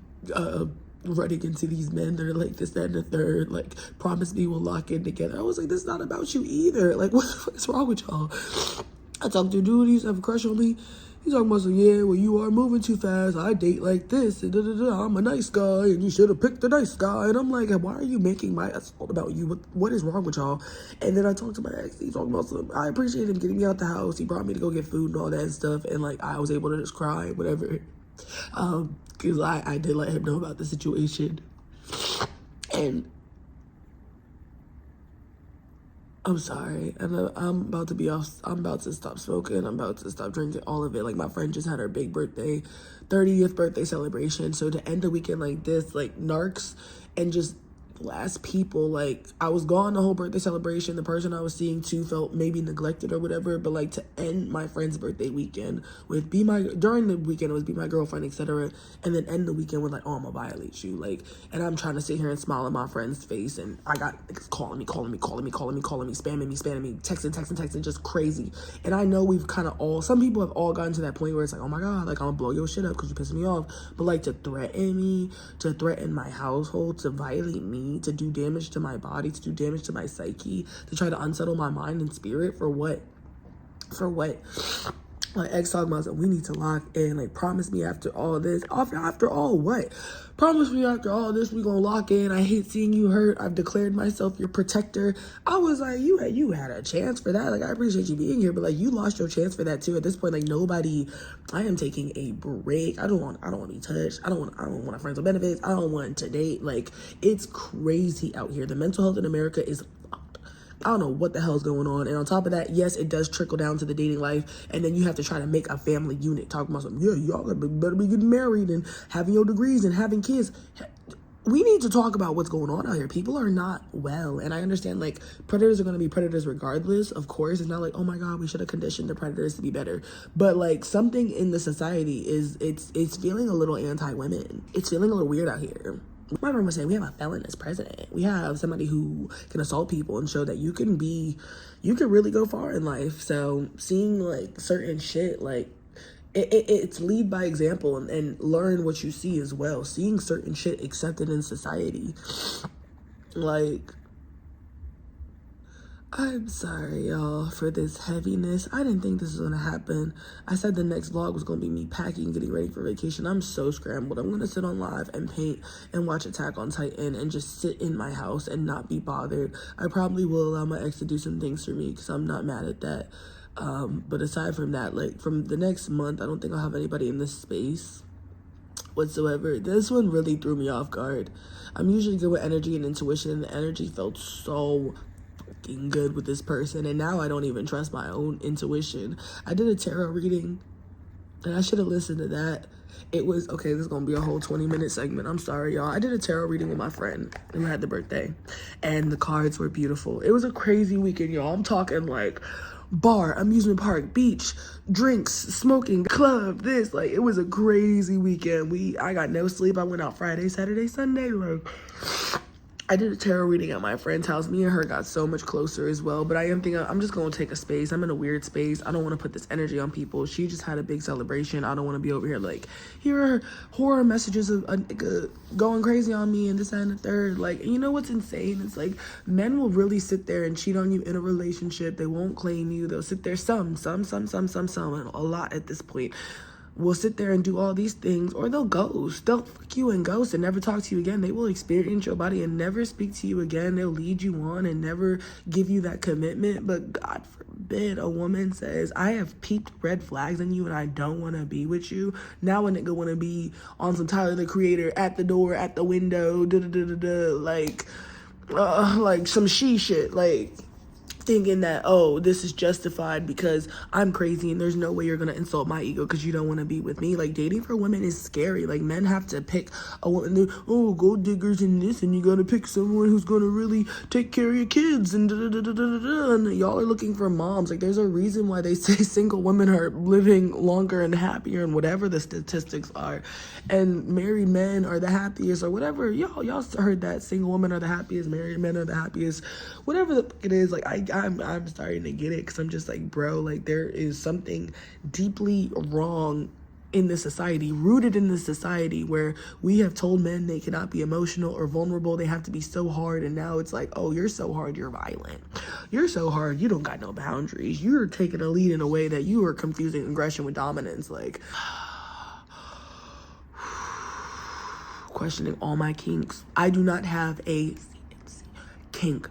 running into these men that are like this, that, and the third. Like, promise me we'll lock in together. I was like, this is not about you either. Like, what the fuck is wrong with y'all? I talked to a dude, he used to have a crush on me. He's talking about some, yeah, well, you are moving too fast. I date like this, and da-da-da. I'm a nice guy, and you should have picked the nice guy. And I'm like, why are you making my assault about you? What is wrong with y'all? And then I talked to my ex. He's talking about some, I appreciate him getting me out the house. He brought me to go get food and all that and stuff. And, like, I was able to just cry, whatever. Because I did let him know about the situation. And I'm sorry, and I'm about to be off. I'm about to stop smoking. I'm about to stop drinking, all of it. Like, my friend just had her big birthday, 30th birthday celebration. So to end the weekend like this, like, narcs and just last people, like, I was gone the whole birthday celebration. The person I was seeing too felt maybe neglected or whatever, but like, to end my friend's birthday weekend with during the weekend it was be my girlfriend, etc., and then end the weekend with like, oh, I'm gonna violate you, like, and I'm trying to sit here and smile in my friend's face, and I got niggas calling me, spamming me, texting, just crazy. And I know we've kind of some people have all gotten to that point where it's like, oh my god, like, I'm gonna blow your shit up because you pissing me off. But like, to threaten me, to threaten my household, to violate me, to do damage to my body, to do damage to my psyche, to try to unsettle my mind and spirit, for what? My ex talking about something, we need to lock in, like, promise me after all this. After all what? Promise me after all this we gonna lock in. I hate seeing you hurt. I've declared myself your protector. I was like, you had a chance for that. Like, I appreciate you being here, but like, you lost your chance for that too. At this point, like, I am taking a break. I don't want to be touched. I don't want friends with benefits. I don't want to date. Like, it's crazy out here. The mental health in America is, I don't know what the hell is going on. And on top of that, yes, it does trickle down to the dating life. And then you have to try to make a family unit. Talking about something, yeah, y'all better be getting married and having your degrees and having kids. We need to talk about what's going on out here. People are not well. And I understand, like, predators are going to be predators regardless, of course. It's not like, oh my God, we should have conditioned the predators to be better. But like, something in the society it's feeling a little anti-women. It's feeling a little weird out here. My friend was saying, we have a felon as president. We have somebody who can assault people and show that you can really go far in life. So seeing like certain shit, like, it's lead by example and learn what you see as well. Seeing certain shit accepted in society. Like, I'm sorry, y'all, for this heaviness. I didn't think this was gonna happen. I said the next vlog was gonna be me packing, getting ready for vacation. I'm so scrambled. I'm gonna sit on live and paint and watch Attack on Titan and just sit in my house and not be bothered. I probably will allow my ex to do some things for me because I'm not mad at that. But aside from that, like, from the next month, I don't think I'll have anybody in this space. whatsoever. This one really threw me off guard. I'm usually good with energy and intuition, and the energy felt so fucking good with this person, and now I don't even trust my own intuition. I did a tarot reading, and I should have listened to that. It was, okay, this is gonna be a whole 20-minute segment. I'm sorry, y'all. I did a tarot reading with my friend who had the birthday, and the cards were beautiful. It was a crazy weekend, y'all. I'm talking like bar, amusement park, beach, drinks, smoking, club, this. Like, it was a crazy weekend. I got no sleep. I went out Friday, Saturday, Sunday. Like, I did a tarot reading at my friend's house. Me and her got so much closer as well. But I am thinking, I'm just going to take a space. I'm in a weird space. I don't want to put this energy on people. She just had a big celebration. I don't want to be over here like, here are horror messages of a nigga going crazy on me and this and the third. Like, you know what's insane? It's like, men will really sit there and cheat on you in a relationship. They won't claim you. They'll sit there, some, and a lot at this point. Will sit there and do all these things, or they'll ghost. They'll fuck you and ghost and never talk to you again. They will experience your body and never speak to you again. They'll lead you on and never give you that commitment. But God forbid a woman says, I have peeped red flags in you and I don't want to be with you. Now a nigga want to be on some Tyler the Creator, at the door, at the window, like some shit, like, thinking that, oh, this is justified because I'm crazy and there's no way you're gonna insult my ego because you don't want to be with me. Like, dating for women is scary. Like, men have to pick a woman, oh, gold diggers and this, and you gotta pick someone who's gonna really take care of your kids, and and y'all are looking for moms. Like, there's a reason why they say single women are living longer and happier and whatever the statistics are, and married men are the happiest, or whatever. Y'all heard that single women are the happiest, married men are the happiest, whatever the fuck it is. Like, I'm starting to get it, because I'm just like, bro, like, there is something deeply wrong in this society, rooted in this society, where we have told men they cannot be emotional or vulnerable. They have to be so hard. And now it's like, oh, you're so hard, you're violent. You're so hard, you don't got no boundaries. You're taking a lead in a way that you are confusing aggression with dominance. Like, questioning all my kinks. I do not have a kink.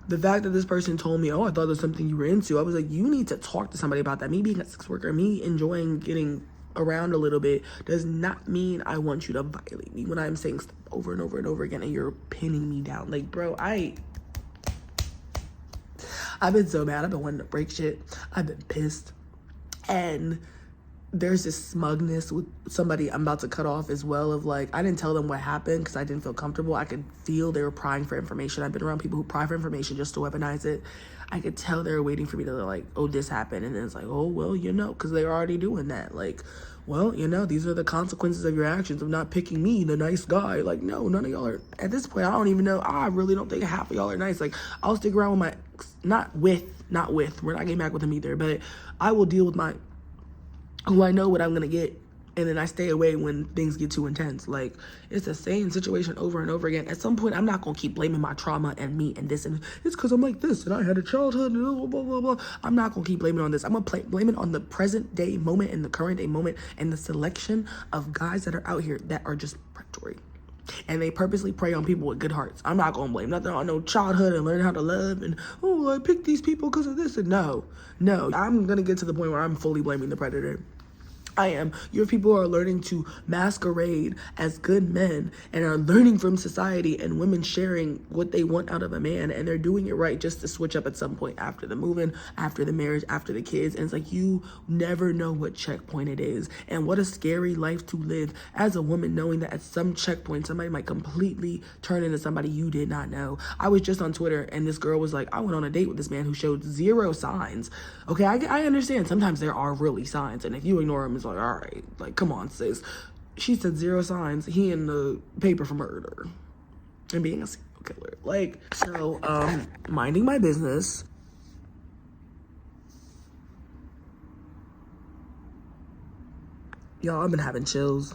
The fact that this person told me, oh, I thought there's something you were into, I was like, you need to talk to somebody about that. Me being a sex worker, me enjoying getting around a little bit, does not mean I want you to violate me when I'm saying stuff over and over and over again and you're pinning me down. Like, bro, I've been so mad. I've been wanting to break shit. I've been pissed. And there's this smugness with somebody I'm about to cut off as well, of like, I didn't tell them what happened because I didn't feel comfortable. I could feel they were prying for information. I've been around people who pry for information just to weaponize it. I could tell they were waiting for me to, like, oh, this happened. And then it's like, oh, well, you know, because they're already doing that. Like, well, you know, these are the consequences of your actions of not picking me, the nice guy. Like, no, none of y'all are, at this point, I don't even know. I really don't think half of y'all are nice. Like, I'll stick around with my, not with, we're not getting back with him either, but I will deal with my, who I know what I'm gonna get, and then I stay away when things get too intense. Like, it's the same situation over and over again. At some point, I'm not gonna keep blaming my trauma and me and this, and it's because I'm like this, and I had a childhood, and blah, blah, blah, blah. I'm not gonna keep blaming it on this. I'm gonna blame it on the present day moment and the current day moment and the selection of guys that are out here that are just predatory. And they purposely prey on people with good hearts. I'm not gonna blame nothing on no childhood and learn how to love and, oh, I picked these people because of this. And no, I'm gonna get to the point where I'm fully blaming the predator. I am. Your people are learning to masquerade as good men and are learning from society and women sharing what they want out of a man, and they're doing it right just to switch up at some point after the moving, after the marriage, after the kids. And it's like, you never know what checkpoint it is, and what a scary life to live as a woman, knowing that at some checkpoint somebody might completely turn into somebody you did not know. I was just on Twitter and this girl was like, I went on a date with this man who showed zero signs. Okay, I understand sometimes there are really signs, and if you ignore them, it's like, all right, like, come on, sis. She said zero signs. He in the paper for murder and being a serial killer. Like, so, minding my business. Y'all, I've been having chills.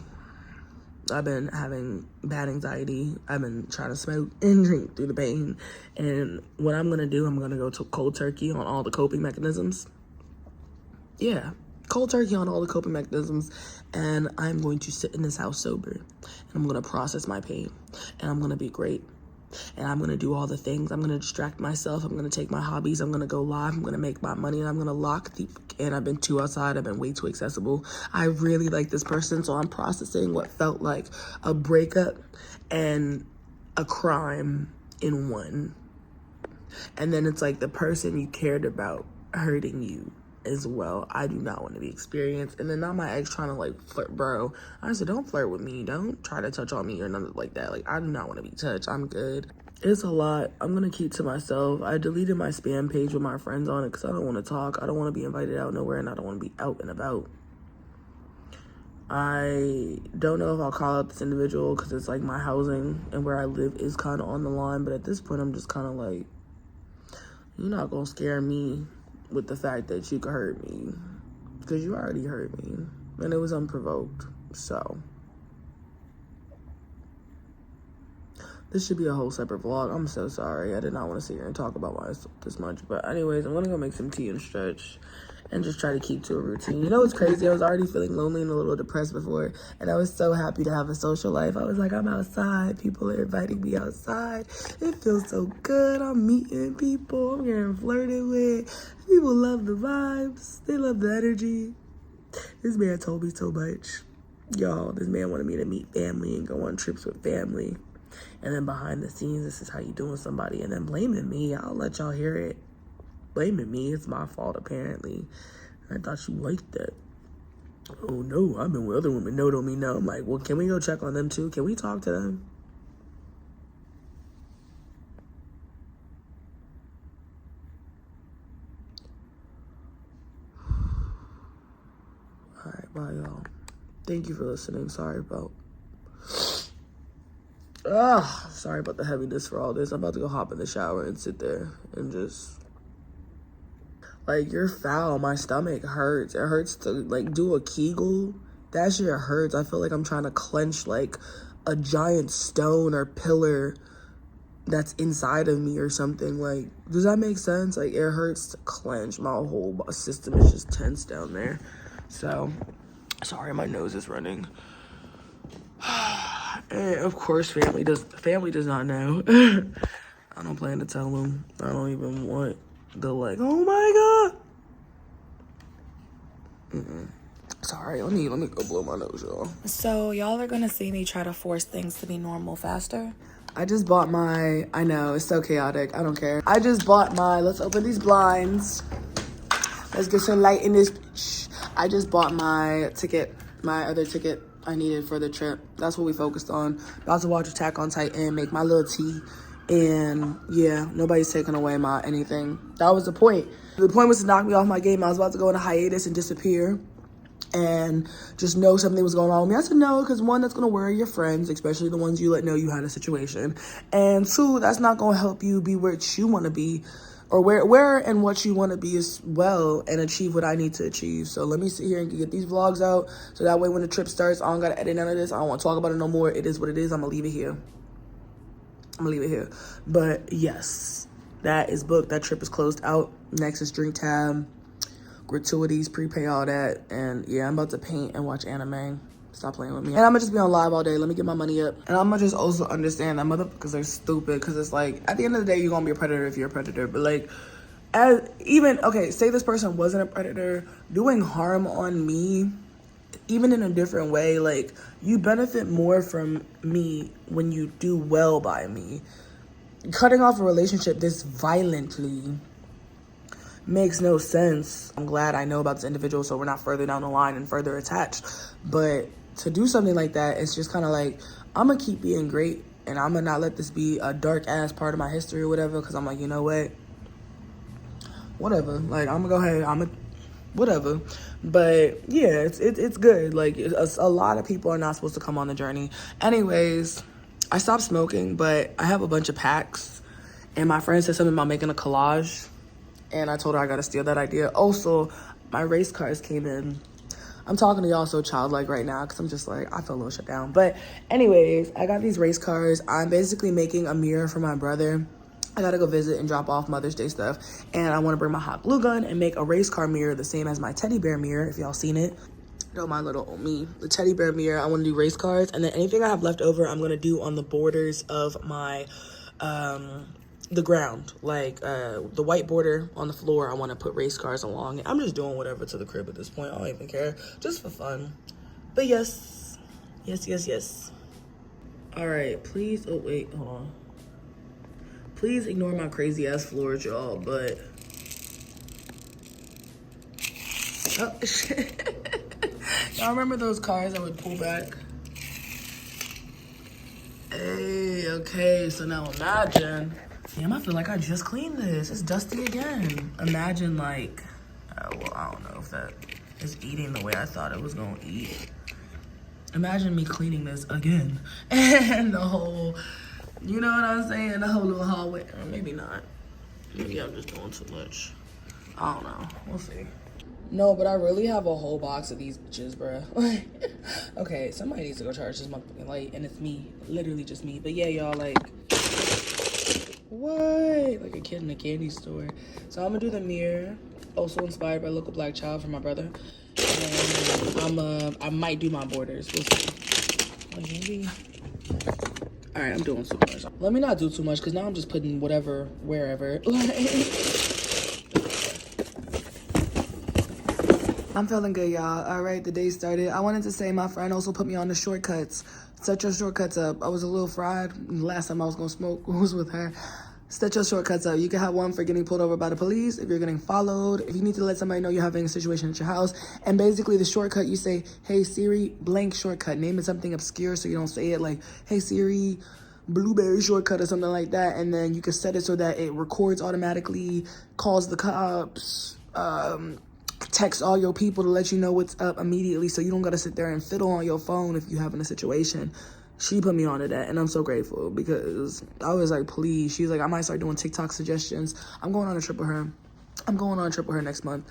I've been having bad anxiety. I've been trying to smoke and drink through the pain. And what I'm going to do, I'm going to go to cold turkey on all the coping mechanisms. Yeah, cold turkey on all the coping mechanisms. And I'm going to sit in this house sober. And I'm going to process my pain. And I'm going to be great. and I'm gonna do all the things. I'm gonna distract myself. I'm gonna take my hobbies. I'm gonna go live. I'm gonna make my money, and I'm gonna lock the. And I've been too outside. I've been way too accessible. I really like this person, so I'm processing what felt like a breakup and a crime in one. And then it's like the person you cared about hurting you as well. I do not want to be experienced. And then now my ex trying to like flirt, bro. I said, don't flirt with me. Don't try to touch on me or nothing like that. Like, I do not want to be touched. I'm good. It's a lot. I'm going to keep to myself. I deleted my spam page with my friends on it because I don't want to talk. I don't want to be invited out nowhere, and I don't want to be out and about. I don't know if I'll call out this individual because it's like my housing and where I live is kind of on the line. But at this point, I'm just kind of like, you're not going to scare me with the fact that you could hurt me, because you already hurt me and it was unprovoked. So this should be a whole separate vlog. I'm so sorry. I did not want to sit here and talk about myself this much, but anyways, I'm gonna go make some tea and stretch and just try to keep to a routine. You know what's crazy? I was already feeling lonely and a little depressed before, and I was so happy to have a social life. I was like, I'm outside. People are inviting me outside. It feels so good. I'm meeting people. I'm getting flirted with. People love the vibes. They love the energy. This man told me so much. Y'all, this man wanted me to meet family and go on trips with family. And then behind the scenes, this is how you doing somebody. And then blaming me. I'll let y'all hear it. Blaming me. It's my fault, apparently. I thought you liked that. Oh, no. I've been with other women. No, don't mean no. I'm like, well, can we go check on them, too? Can we talk to them? All right, bye, y'all. Thank you for listening. Sorry about the heaviness for all this. I'm about to go hop in the shower and sit there and just, like, you're foul. My stomach hurts. It hurts to, like, do a Kegel. That shit hurts. I feel like I'm trying to clench, like, a giant stone or pillar that's inside of me or something. Like, does that make sense? Like, it hurts to clench. My whole system is just tense down there. So, sorry, my nose is running. And of course, family does not know. I don't plan to tell them. I don't even want the, like, oh my God. Sorry, let me go blow my nose, y'all. So y'all are gonna see me try to force things to be normal faster. I just bought my, I know, it's so chaotic. I don't care. I just bought my, let's open these blinds. Let's get some light in this. I just bought my ticket, my other ticket I needed for the trip. That's what we focused on. About to watch Attack on Titan, make my little tea. And yeah, nobody's taking away my anything. That was the point. The point was to knock me off my game. I was about to go on a hiatus and disappear and just know something was going on with me. I said no, because one, that's going to worry your friends, especially the ones you let know you had a situation. And two, that's not going to help you be where you want to be, or where and what you want to be as well, and achieve what I need to achieve. So let me sit here and get these vlogs out, so that way when the trip starts, I don't got to edit none of this. I don't want to talk about it no more. It is what it is. I'm going to leave it here. But yes, that is booked. That trip is closed out. Next is drink tab, gratuities, prepay, all that. And yeah, I'm about to paint and watch anime. Stop playing with me. And I'm gonna just be on live all day. Let me get my money up. And I'm gonna just also understand that motherfuckers are stupid, because it's like, at the end of the day, you're gonna be a predator if you're a predator. But like, okay, say this person wasn't a predator, doing harm on me, even in a different way, like, you benefit more from me when you do well by me. Cutting off a relationship this violently makes no sense. I'm glad I know about this individual, so we're not further down the line and further attached. But to do something like that, it's just kind of like, I'm gonna keep being great, and I'm gonna not let this be a dark ass part of my history or whatever, because I'm like, you know what, whatever, like, I'm gonna go ahead, whatever. But yeah, it's good. Like, a lot of people are not supposed to come on the journey. Anyways, I stopped smoking, but I have a bunch of packs, and my friend said something about making a collage, and I told her I gotta steal that idea. Also, my race cars came in. I'm talking to y'all so childlike right now, because I'm just like, I feel a little shut down. But anyways, I got these race cars. I'm basically making a mirror for my brother. I gotta go visit and drop off Mother's Day stuff. And I wanna bring my hot glue gun and make a race car mirror the same as my teddy bear mirror, if y'all seen it. No, my little old me. The teddy bear mirror, I wanna do race cars. And then anything I have left over, I'm gonna do on the borders of my the ground, like the white border on the floor. I want to put race cars along it. I'm just doing whatever to the crib at this point. I don't even care, just for fun. But yes. All right, please. Oh wait, hold on. Please ignore my crazy ass floors, y'all. But oh shit. Y'all remember those cars that would pull back? Hey, okay, so now imagine. Damn, I feel like I just cleaned this. It's dusty again. Imagine like, well, I don't know if that is eating the way I thought it was gonna eat. Imagine me cleaning this again. And the whole, you know what I'm saying? The whole little hallway. Or maybe not. Maybe I'm just doing too much. I don't know. We'll see. No, but I really have a whole box of these bitches, bruh. Okay, somebody needs to go charge this motherfucking light, and it's me. Literally just me. But yeah, y'all, like, what? Like a kid in a candy store. So I'm gonna do the mirror. Also inspired by Local Black Child from my brother. And I might do my borders. We'll see. Like, maybe. All right, I'm doing too much. Let me not do too much, because now I'm just putting whatever, wherever. I'm feeling good, y'all. All right, the day started. I wanted to say my friend also put me on the shortcuts. Set your shortcuts up. I was a little fried. Last time I was going to smoke was with her. Set your shortcuts up. You can have one for getting pulled over by the police, if you're getting followed, if you need to let somebody know you're having a situation at your house. And basically the shortcut, you say, hey, Siri, blank shortcut. Name it something obscure so you don't say it like, hey, Siri, blueberry shortcut or something like that. And then you can set it so that it records automatically, calls the cops, text all your people to let you know what's up immediately, so you don't gotta sit there and fiddle on your phone if you having a situation. She put me onto that, and I'm so grateful, because I was like, please. She's like, I might start doing TikTok suggestions. I'm going on a trip with her. I'm going on a trip with her next month,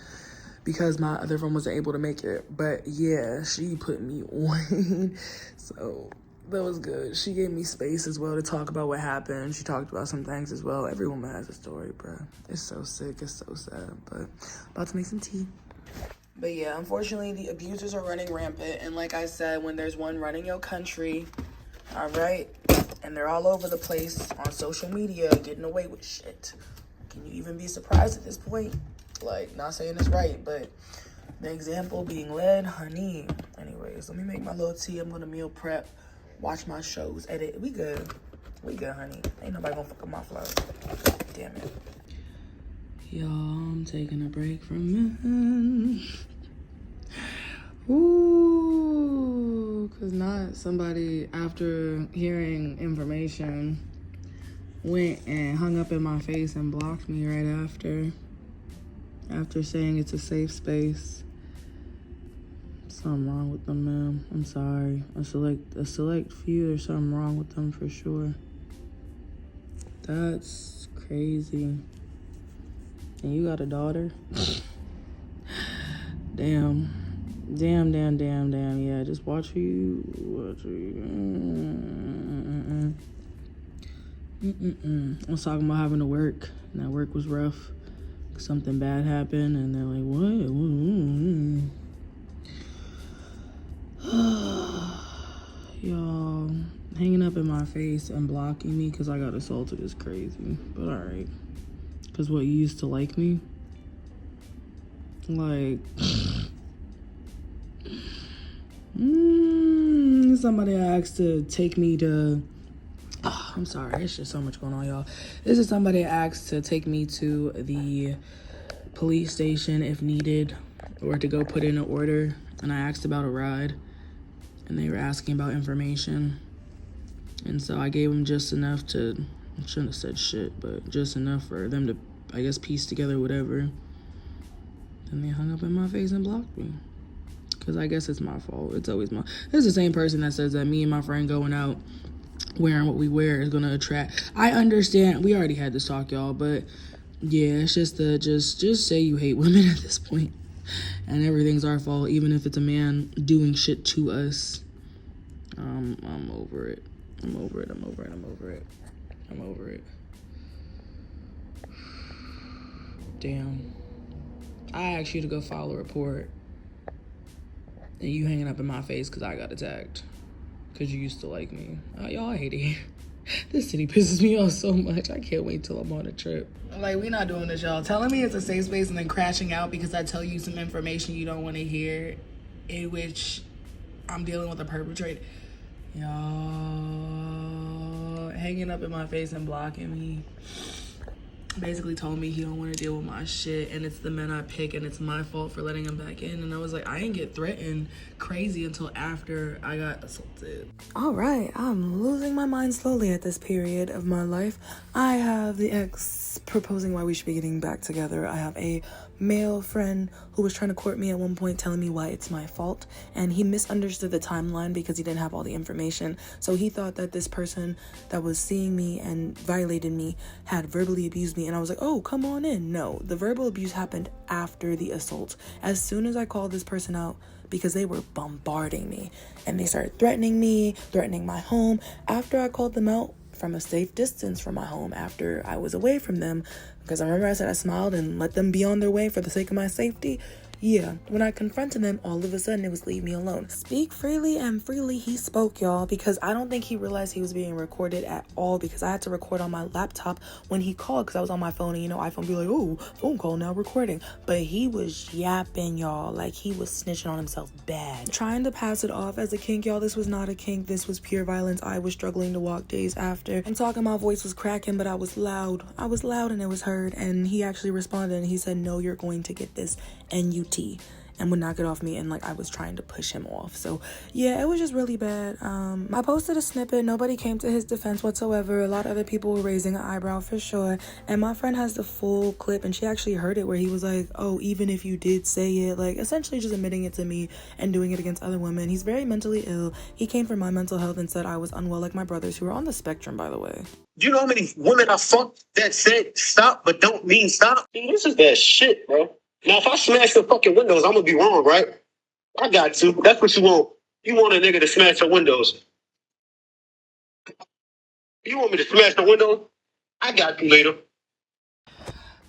because my other friend wasn't able to make it. But yeah, she put me on. So that was good. She gave me space as well to talk about what happened. She talked about some things as well. Every woman has a story, bro. It's so sick. It's so sad. But about to make some tea. But yeah, unfortunately, the abusers are running rampant. And like I said, when there's one running your country, all right, and they're all over the place on social media getting away with shit, can you even be surprised at this point? Like, not saying it's right, but the example being led, honey. Anyways, let me make my little tea. I'm gonna meal prep, watch my shows, edit. We good, honey. Ain't nobody gonna fuck up my flow. Damn it. Y'all, I'm taking a break from men. Ooh, cause not somebody, after hearing information, went and hung up in my face and blocked me right after saying it's a safe space. Something wrong with them, man. I'm sorry. A select few, there's something wrong with them for sure. That's crazy. And you got a daughter? Damn. Yeah, just watch who you. I was talking about having to work, and that work was rough. Something bad happened, and they're like, what? Y'all, hanging up in my face and blocking me because I got assaulted is crazy. But all right. Because what, you used to like me? Like, somebody asked to take me to, I'm sorry, it's just so much going on, y'all. This is somebody asked to take me to the police station if needed, or to go put in an order, and I asked about a ride, and they were asking about information, and so I gave them just enough to, I shouldn't have said shit, but just enough for them to, I guess, piece together whatever. And they hung up in my face and blocked me. Because I guess it's my fault. It's always my... It's the same person that says that me and my friend going out wearing what we wear is going to attract... I understand. We already had this talk, y'all. But yeah, it's just just say you hate women at this point. And everything's our fault, even if it's a man doing shit to us. I'm over it. I'm over it. Damn. I asked you to go file a report, and you hanging up in my face because I got attacked because you used to like me. Y'all, I hate it. This city pisses me off so much. I can't wait till I'm on a trip. Like, we not doing this, y'all. Telling me it's a safe space and then crashing out because I tell you some information you don't want to hear, in which I'm dealing with a perpetrator. Y'all, hanging up in my face and blocking me. Basically told me he don't want to deal with my shit and it's the men I pick and it's my fault for letting him back in. And I was like, I didn't get threatened crazy until after I got assaulted. All right, I'm losing my mind slowly at this period of my life. I have the ex proposing why we should be getting back together. I have a male friend who was trying to court me at one point, telling me why it's my fault, and he misunderstood the timeline because he didn't have all the information. So he thought that this person that was seeing me and violated me had verbally abused me, and I was like, oh, come on in. No, the verbal abuse happened after the assault. As soon as I called this person out, because they were bombarding me and they started threatening me, threatening my home, after I called them out from a safe distance from my home, after I was away from them, because I remember I said I smiled and let them be on their way for the sake of my safety. Yeah, when I confronted them, all of a sudden it was leave me alone. Speak freely, and freely he spoke, y'all, because I don't think he realized he was being recorded at all, because I had to record on my laptop when he called, because I was on my phone, and you know, iPhone be like, oh, phone call now, recording. But he was yapping, y'all, like he was snitching on himself bad. Trying to pass it off as a kink, y'all, this was not a kink, this was pure violence. I was struggling to walk days after. I'm talking, my voice was cracking, but I was loud and it was heard, and he actually responded, and he said, no, you're going to get this NUT, and would knock it off me, and like I was trying to push him off. So yeah, it was just really bad. I posted a snippet, nobody came to his defense whatsoever. A lot of other people were raising an eyebrow for sure, and my friend has the full clip and she actually heard it, where he was like, oh, even if you did say it, like essentially just admitting it to me and doing it against other women. He's very mentally ill. He came for my mental health and said I was unwell, like my brothers, who are on the spectrum, by the way. Do you know how many women I fucked that said stop but don't mean stop? Dude, this is that shit, bro. Now, if I smash the fucking windows, I'm gonna be wrong, right? I got to. That's what you want. You want a nigga to smash the windows. You want me to smash the windows? I got you later.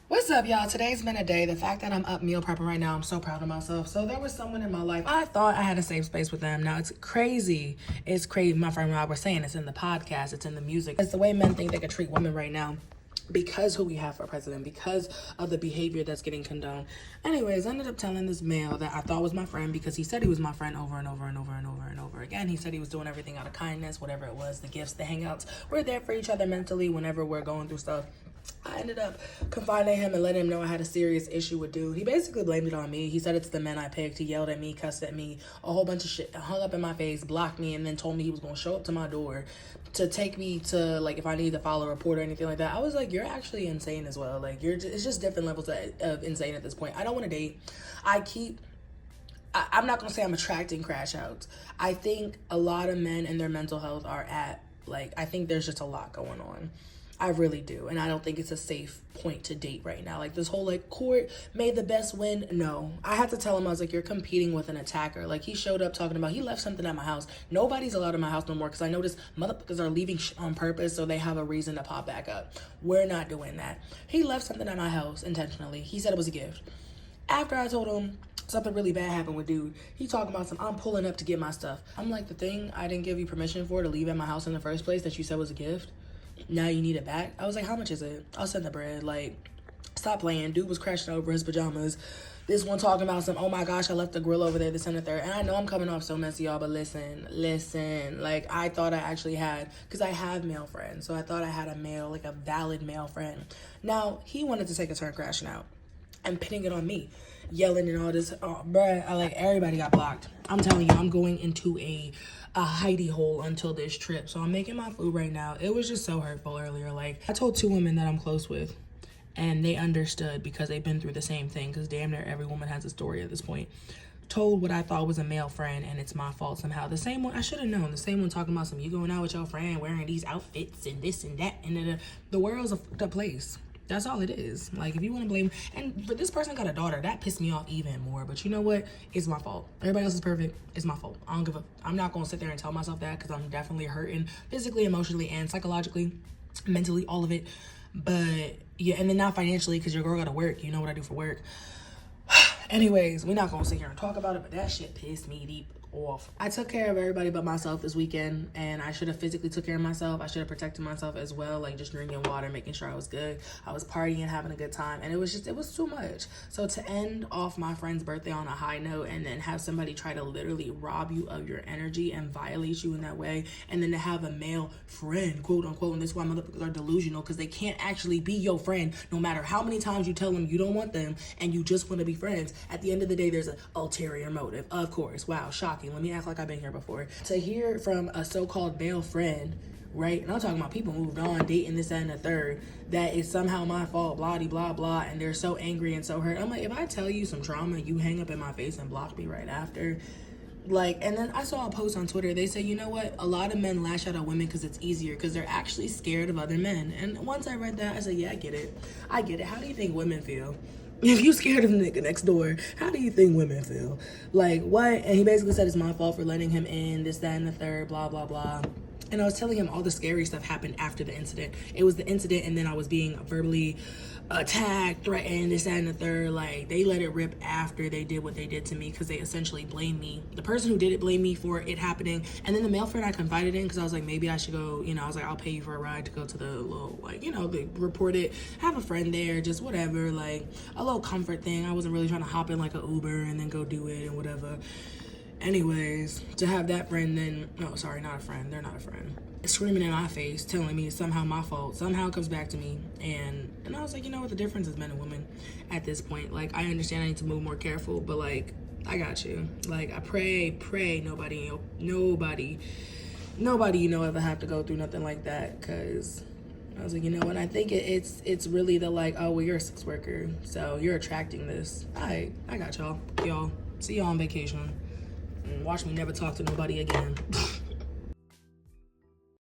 What's up, y'all? Today's been a day. The fact that I'm up meal prepping right now, I'm so proud of myself. So there was someone in my life, I thought I had a safe space with them. Now it's crazy. It's crazy. My friend and I were saying it's in the podcast, it's in the music. It's the way men think they could treat women right now, because who we have for president, because of the behavior that's getting condoned. Anyways, I ended up telling this male that I thought was my friend, because he said he was my friend over and over and over and over and over again. He said he was doing everything out of kindness, whatever it was, the gifts, the hangouts. We're there for each other mentally whenever we're going through stuff. I ended up confiding him and letting him know I had a serious issue with dude. He basically blamed it on me. He said it's the men I picked. He yelled at me, cussed at me, a whole bunch of shit, hung up in my face, blocked me, and then told me he was going to show up to my door to take me to, like, if I needed to file a report or anything like that. I was like, you're actually insane as well. Like, it's just different levels of insane at this point. I don't want to date. I'm not going to say I'm attracting crash outs. I think a lot of men and their mental health are at, like, I think there's just a lot going on. I really do. And I don't think it's a safe point to date right now. Like, this whole, like, court, may the best win. No. I had to tell him, I was like, you're competing with an attacker. Like, he showed up talking about, he left something at my house. Nobody's allowed in my house no more, because I noticed motherfuckers are leaving on purpose so they have a reason to pop back up. We're not doing that. He left something at my house intentionally. He said it was a gift. After I told him something really bad happened with dude, he talking about I'm pulling up to get my stuff. I'm like, the thing I didn't give you permission for to leave at my house in the first place that you said was a gift, now you need it back? I was like, how much is it? I'll send the bread. Like, stop playing. Dude was crashing over his pajamas. This one talking about oh my gosh, I left the grill over there, this and the third. And I know I'm coming off so messy, y'all, but listen. Like, I thought I actually had, because I have male friends, so I thought I had a male, like a valid male friend. Now, he wanted to take a turn crashing out and pinning it on me, yelling and all this. Oh, bruh, like, everybody got blocked. I'm telling you, I'm going into a hidey hole until this trip. So I'm making my food right now. It was just so hurtful earlier. Like, I told 2 women that I'm close with, and they understood because they've been through the same thing, because damn near every woman has a story at this point. Told what I thought was a male friend, and it's my fault somehow. The same one, I should have known. The same one talking about you going out with your friend wearing these outfits and this and that, and the world's a fucked up place. That's all it is. Like, if you want to blame, and but this person got a daughter, that pissed me off even more. But you know what? It's my fault. Everybody else is perfect. It's my fault. I don't give a. I'm not gonna sit there and tell myself that, because I'm definitely hurting physically, emotionally, and psychologically, mentally, all of it. But yeah, and then not financially, because your girl gotta work. You know what I do for work. Anyways, we're not gonna sit here and talk about it, but that shit pissed me deep off. I took care of everybody but myself this weekend, and I should have physically took care of myself. I should have protected myself as well, like just drinking water, making sure I was good. I was partying, having a good time, and it was too much. So to end off my friend's birthday on a high note and then have somebody try to literally rob you of your energy and violate you in that way, and then to have a male friend, quote unquote, and this is why motherfuckers are delusional, because they can't actually be your friend no matter how many times you tell them you don't want them and you just want to be friends. At the end of the day, there's an ulterior motive, of course. Wow, shocking. Let me act like I've been here before. To hear from a so-called male friend, right, and I'm talking about people moved on, dating this, that, and the third, that it's somehow my fault, blah, blah, blah, and they're so angry and so hurt. I'm like, if I tell you some trauma, you hang up in my face and block me right after. Like, and then I saw a post on Twitter. They say, you know what? A lot of men lash out at women because it's easier, because they're actually scared of other men. And once I read that, I said, yeah, I get it. I get it. How do you think women feel? If you scared of the nigga next door, how do you think women feel? Like, what? And he basically said it's my fault for letting him in, this, that, and the third, blah, blah, blah. And I was telling him all the scary stuff happened after the incident. It was the incident, and then I was being verbally attacked, threatened, this, that, and the third. Like, they let it rip after they did what they did to me, because they essentially blamed me. The person who did it blamed me for it happening. And then the male friend I confided in, because I was like, maybe I should go, you know, I was like, I'll pay you for a ride to go to the little, like, you know, they report it, have a friend there, just whatever, like a little comfort thing. I wasn't really trying to hop in like an Uber and then go do it and whatever. Anyways, to have that friend then, no, sorry, not a friend, they're not a friend, screaming in my face, telling me it's somehow my fault, somehow it comes back to me. And I was like, you know what, the difference is men and women at this point. Like, I understand I need to move more careful, but like, I got you. Like, I pray nobody, you know, ever have to go through nothing like that. Because I was like, you know what, I think it's really the like, oh, well, you're a sex worker, so you're attracting this. I got y'all. See y'all on vacation. And watch me never talk to nobody again.